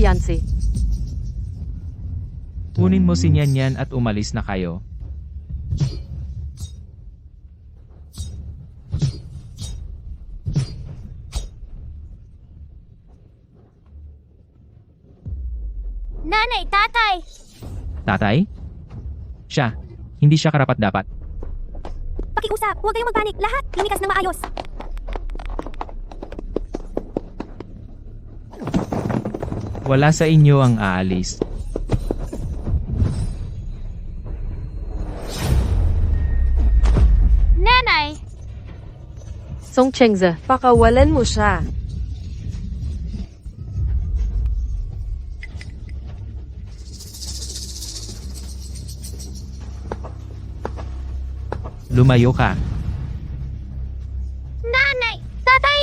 [SPEAKER 1] Yancy.
[SPEAKER 2] Kunin mo si Nyan at umalis na kayo.
[SPEAKER 13] Nanay, tatay!
[SPEAKER 2] Tatay? Siya. Hindi siya karapat-dapat.
[SPEAKER 11] Pakiusap, huwag kayong magpanik. Lahat, lumikas ng maayos.
[SPEAKER 2] Wala sa inyo ang aalis.
[SPEAKER 13] Nanay!
[SPEAKER 1] Song Chengze.
[SPEAKER 9] Pakawalan mo siya.
[SPEAKER 2] Lumayo ka.
[SPEAKER 13] Nanay! Tatay!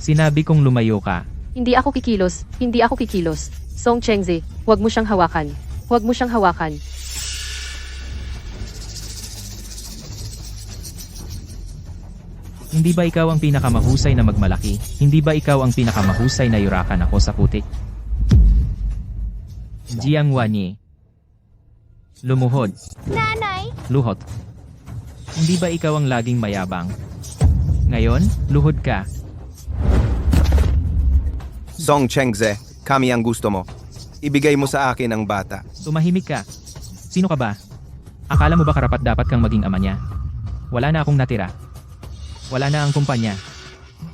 [SPEAKER 2] Sinabi kong lumayo ka.
[SPEAKER 1] Hindi ako kikilos. Hindi ako kikilos. Song Chengze, huwag mo siyang hawakan. Huwag mo siyang hawakan.
[SPEAKER 2] Hindi ba ikaw ang pinakamahusay na magmalaki? Hindi ba ikaw ang pinakamahusay na yurakan ako sa putik? Jiang Wanyi. Lumuhod.
[SPEAKER 13] Nanay!
[SPEAKER 2] Luhot. Hindi ba ikaw ang laging mayabang? Ngayon, luhod ka.
[SPEAKER 12] Song Chengze, kami ang gusto mo. Ibigay mo sa akin ang bata.
[SPEAKER 2] Tumahimik ka. Sino ka ba? Akala mo ba karapat dapat kang maging ama niya? Wala na akong natira. Wala na ang kumpanya.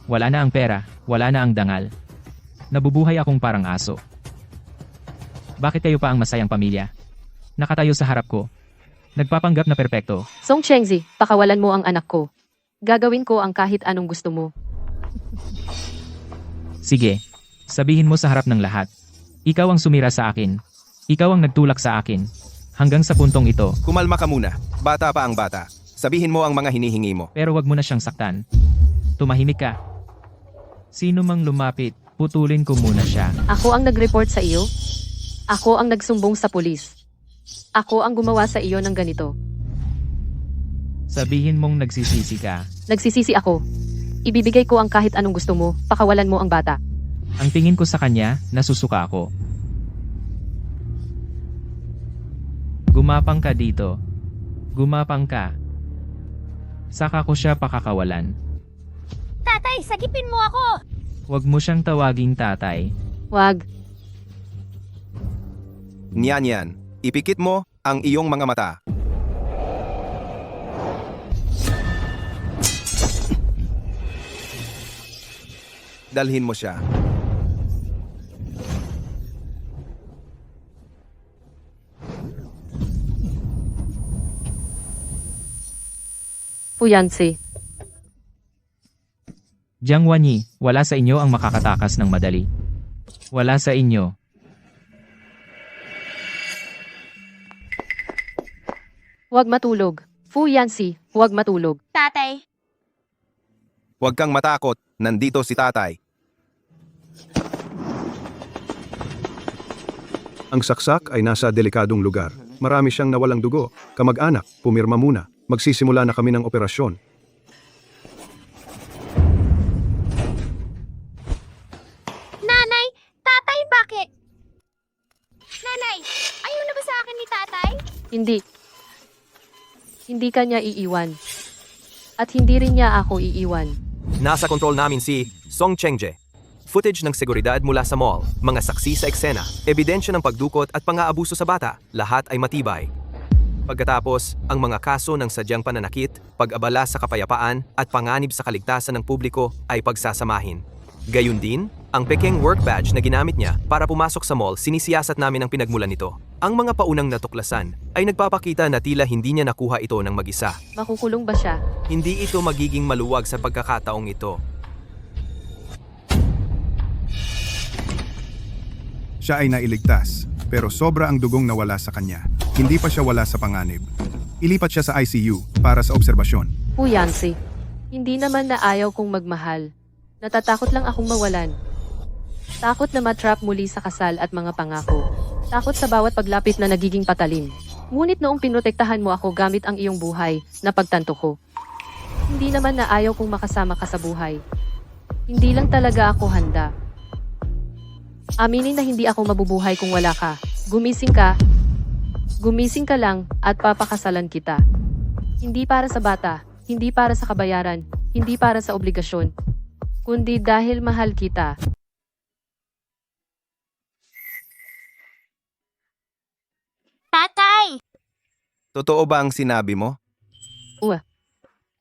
[SPEAKER 2] Wala na ang pera. Wala na ang dangal. Nabubuhay akong parang aso. Bakit kayo pa ang masayang pamilya? Nakatayo sa harap ko. Nagpapanggap na perpekto.
[SPEAKER 1] Song Chengzi, pakawalan mo ang anak ko. Gagawin ko ang kahit anong gusto mo.
[SPEAKER 2] Sige. Sabihin mo sa harap ng lahat. Ikaw ang sumira sa akin. Ikaw ang nagtulak sa akin. Hanggang sa puntong ito.
[SPEAKER 12] Kumalma ka muna. Bata pa ang bata. Sabihin mo ang mga hinihingi mo.
[SPEAKER 2] Pero wag mo na siyang saktan. Tumahimik ka. Sino mang lumapit, putulin ko muna siya.
[SPEAKER 1] Ako ang nag-report sa iyo. Ako ang nagsumbong sa pulis. Ako ang gumawa sa iyo ng ganito.
[SPEAKER 2] Sabihin mong nagsisisi ka.
[SPEAKER 1] Nagsisisi ako. Ibibigay ko ang kahit anong gusto mo, pakawalan mo ang bata.
[SPEAKER 2] Ang tingin ko sa kanya, nasusuka ako. Gumapang ka dito. Gumapang ka. Saka ko siya pakakawalan.
[SPEAKER 13] Tatay, sagipin mo ako!
[SPEAKER 2] Huwag mo siyang tawaging tatay.
[SPEAKER 1] Wag.
[SPEAKER 12] Niyan. Ipikit mo ang iyong mga mata. Dalhin mo siya.
[SPEAKER 1] Puyansi.
[SPEAKER 2] Jiang Wanyi, wala sa inyo ang makakatakas ng madali. Wala sa inyo.
[SPEAKER 1] Huwag matulog. Fu Yancy, huwag matulog.
[SPEAKER 13] Tatay,
[SPEAKER 12] Huwag kang matakot, nandito si tatay.
[SPEAKER 7] Ang saksak ay nasa delikadong lugar. Marami siyang nawalang dugo. Kamag-anak, pumirma muna. Magsisimula na kami ng operasyon.
[SPEAKER 13] nanay, tatay, bakit? Nanay, ayaw na ba sa akin ni tatay?
[SPEAKER 1] Hindi. Hindi ka niya iiwan. At hindi rin niya ako iiwan.
[SPEAKER 6] Nasa kontrol namin si Song Chengze. Footage ng seguridad mula sa mall, mga saksi sa eksena, ebidensya ng pagdukot at pang-aabuso sa bata, lahat ay matibay. Pagkatapos, ang mga kaso ng sadyang pananakit, pag-abala sa kapayapaan at panganib sa kaligtasan ng publiko ay pagsasamahin. Gayun din, ang peking work badge na ginamit niya para pumasok sa mall, sinisiyasat namin ang pinagmulan nito. Ang mga paunang natuklasan ay nagpapakita na tila hindi niya nakuha ito ng mag-isa.
[SPEAKER 1] Makukulong ba siya?
[SPEAKER 6] Hindi ito magiging maluwag sa pagkakataong ito.
[SPEAKER 14] Siya ay nailigtas, pero sobra ang dugong nawala sa kanya. Hindi pa siya wala sa panganib. Ilipat siya sa ICU para sa obserbasyon.
[SPEAKER 1] Fu Yancy. Hindi naman na ayaw kong magmahal. Natatakot lang akong mawalan. Takot na matrap muli sa kasal at mga pangako. Takot sa bawat paglapit na nagiging patalim. Ngunit noong pinotektahan mo ako gamit ang iyong buhay, napagtanto ko. Hindi naman na ayaw kong makasama ka sa buhay. Hindi lang talaga ako handa. Aminin na hindi ako mabubuhay kung wala ka. Gumising ka. Gumising ka lang at papakasalan kita. Hindi para sa bata, hindi para sa kabayaran, hindi para sa obligasyon, kundi dahil mahal kita.
[SPEAKER 13] Tatay!
[SPEAKER 12] Totoo ba ang sinabi mo?
[SPEAKER 1] Uwa.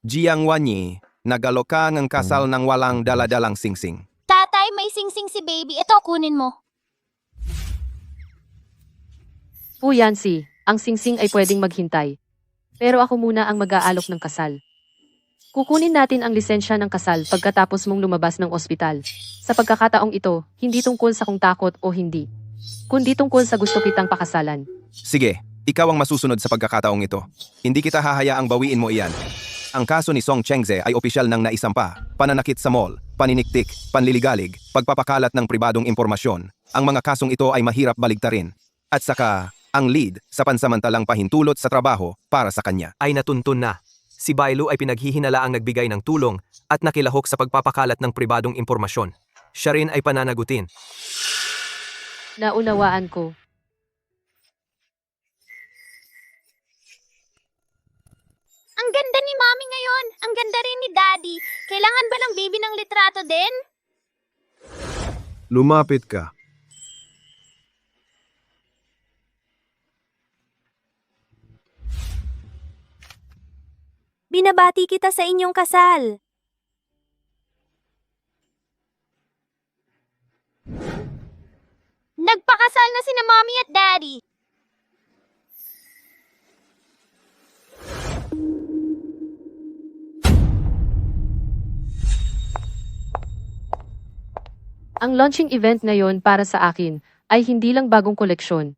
[SPEAKER 12] Jiang Wanyi, nagaloka ng kasal ng walang daladalang singsing.
[SPEAKER 13] Tatay, may singsing si baby. Ito, kunin mo.
[SPEAKER 1] Fu Yancy, ang singsing ay pwedeng maghintay. Pero ako muna ang mag-aalok ng kasal. Kukunin natin ang lisensya ng kasal pagkatapos mong lumabas ng ospital. Sa pagkakataong ito, hindi tungkol sa kung takot o hindi, kundi tungkol sa gusto kitang pakasalan.
[SPEAKER 12] Sige, ikaw ang masusunod sa pagkakataong ito. Hindi kita hahayaang bawiin mo iyan. Ang kaso ni Song Chengze ay opisyal ng naisampa, pananakit sa mall, paniniktik, panliligalig, pagpapakalat ng pribadong impormasyon. Ang mga kasong ito ay mahirap baligtarin. At saka, ang lead sa pansamantalang pahintulot sa trabaho para sa kanya.
[SPEAKER 6] Ay natuntun na. Si Bailu ay pinaghihinalaang nagbigay ng tulong at nakilahok sa pagpapakalat ng pribadong impormasyon. Siya rin ay pananagutin.
[SPEAKER 1] Naunawaan ko.
[SPEAKER 13] Ang ganda rin ni Daddy. Kailangan ba ng baby ng litrato din?
[SPEAKER 7] Lumapit ka.
[SPEAKER 11] Binabati kita sa inyong kasal.
[SPEAKER 13] Nagpakasal na sina Mommy at Daddy.
[SPEAKER 1] Ang launching event ngayon para sa akin ay hindi lang bagong koleksyon.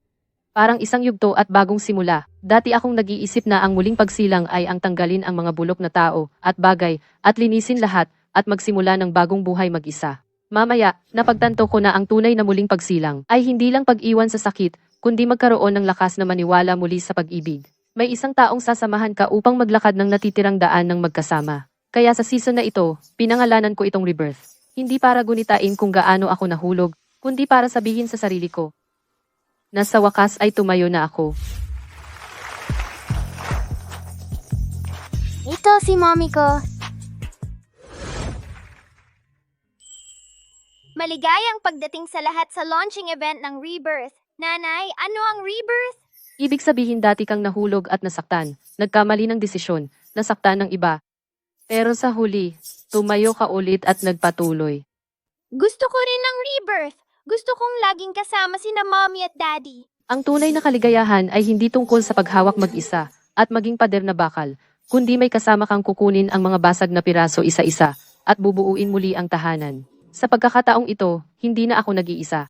[SPEAKER 1] Parang isang yugto at bagong simula. Dati akong nag-iisip na ang muling pagsilang ay ang tanggalin ang mga bulok na tao at bagay at linisin lahat at magsimula ng bagong buhay mag-isa. Mamaya, napagtanto ko na ang tunay na muling pagsilang ay hindi lang pag-iwan sa sakit, kundi magkaroon ng lakas na maniwala muli sa pag-ibig. May isang taong sasamahan ka upang maglakad ng natitirang daan ng magkasama. Kaya sa season na ito, pinangalanan ko itong Rebirth. Hindi para gunitain kung gaano ako nahulog, kundi para sabihin sa sarili ko na sa wakas ay tumayo na ako.
[SPEAKER 13] Ito si Mommy ko. Maligayang pagdating sa lahat sa launching event ng Rebirth. Nanay, ano ang Rebirth?
[SPEAKER 1] Ibig sabihin dati kang nahulog at nasaktan, nagkamali ng desisyon, nasaktan ng iba. Pero sa huli, tumayo ka ulit at nagpatuloy.
[SPEAKER 13] Gusto ko rin ng Rebirth. Gusto kong laging kasama sina Mommy at Daddy.
[SPEAKER 1] Ang tunay na kaligayahan ay hindi tungkol sa paghawak mag-isa at maging pader na bakal, kundi may kasama kang kukunin ang mga basag na piraso isa-isa at bubuuin muli ang tahanan. Sa pagkakataong ito, hindi na ako nag-iisa.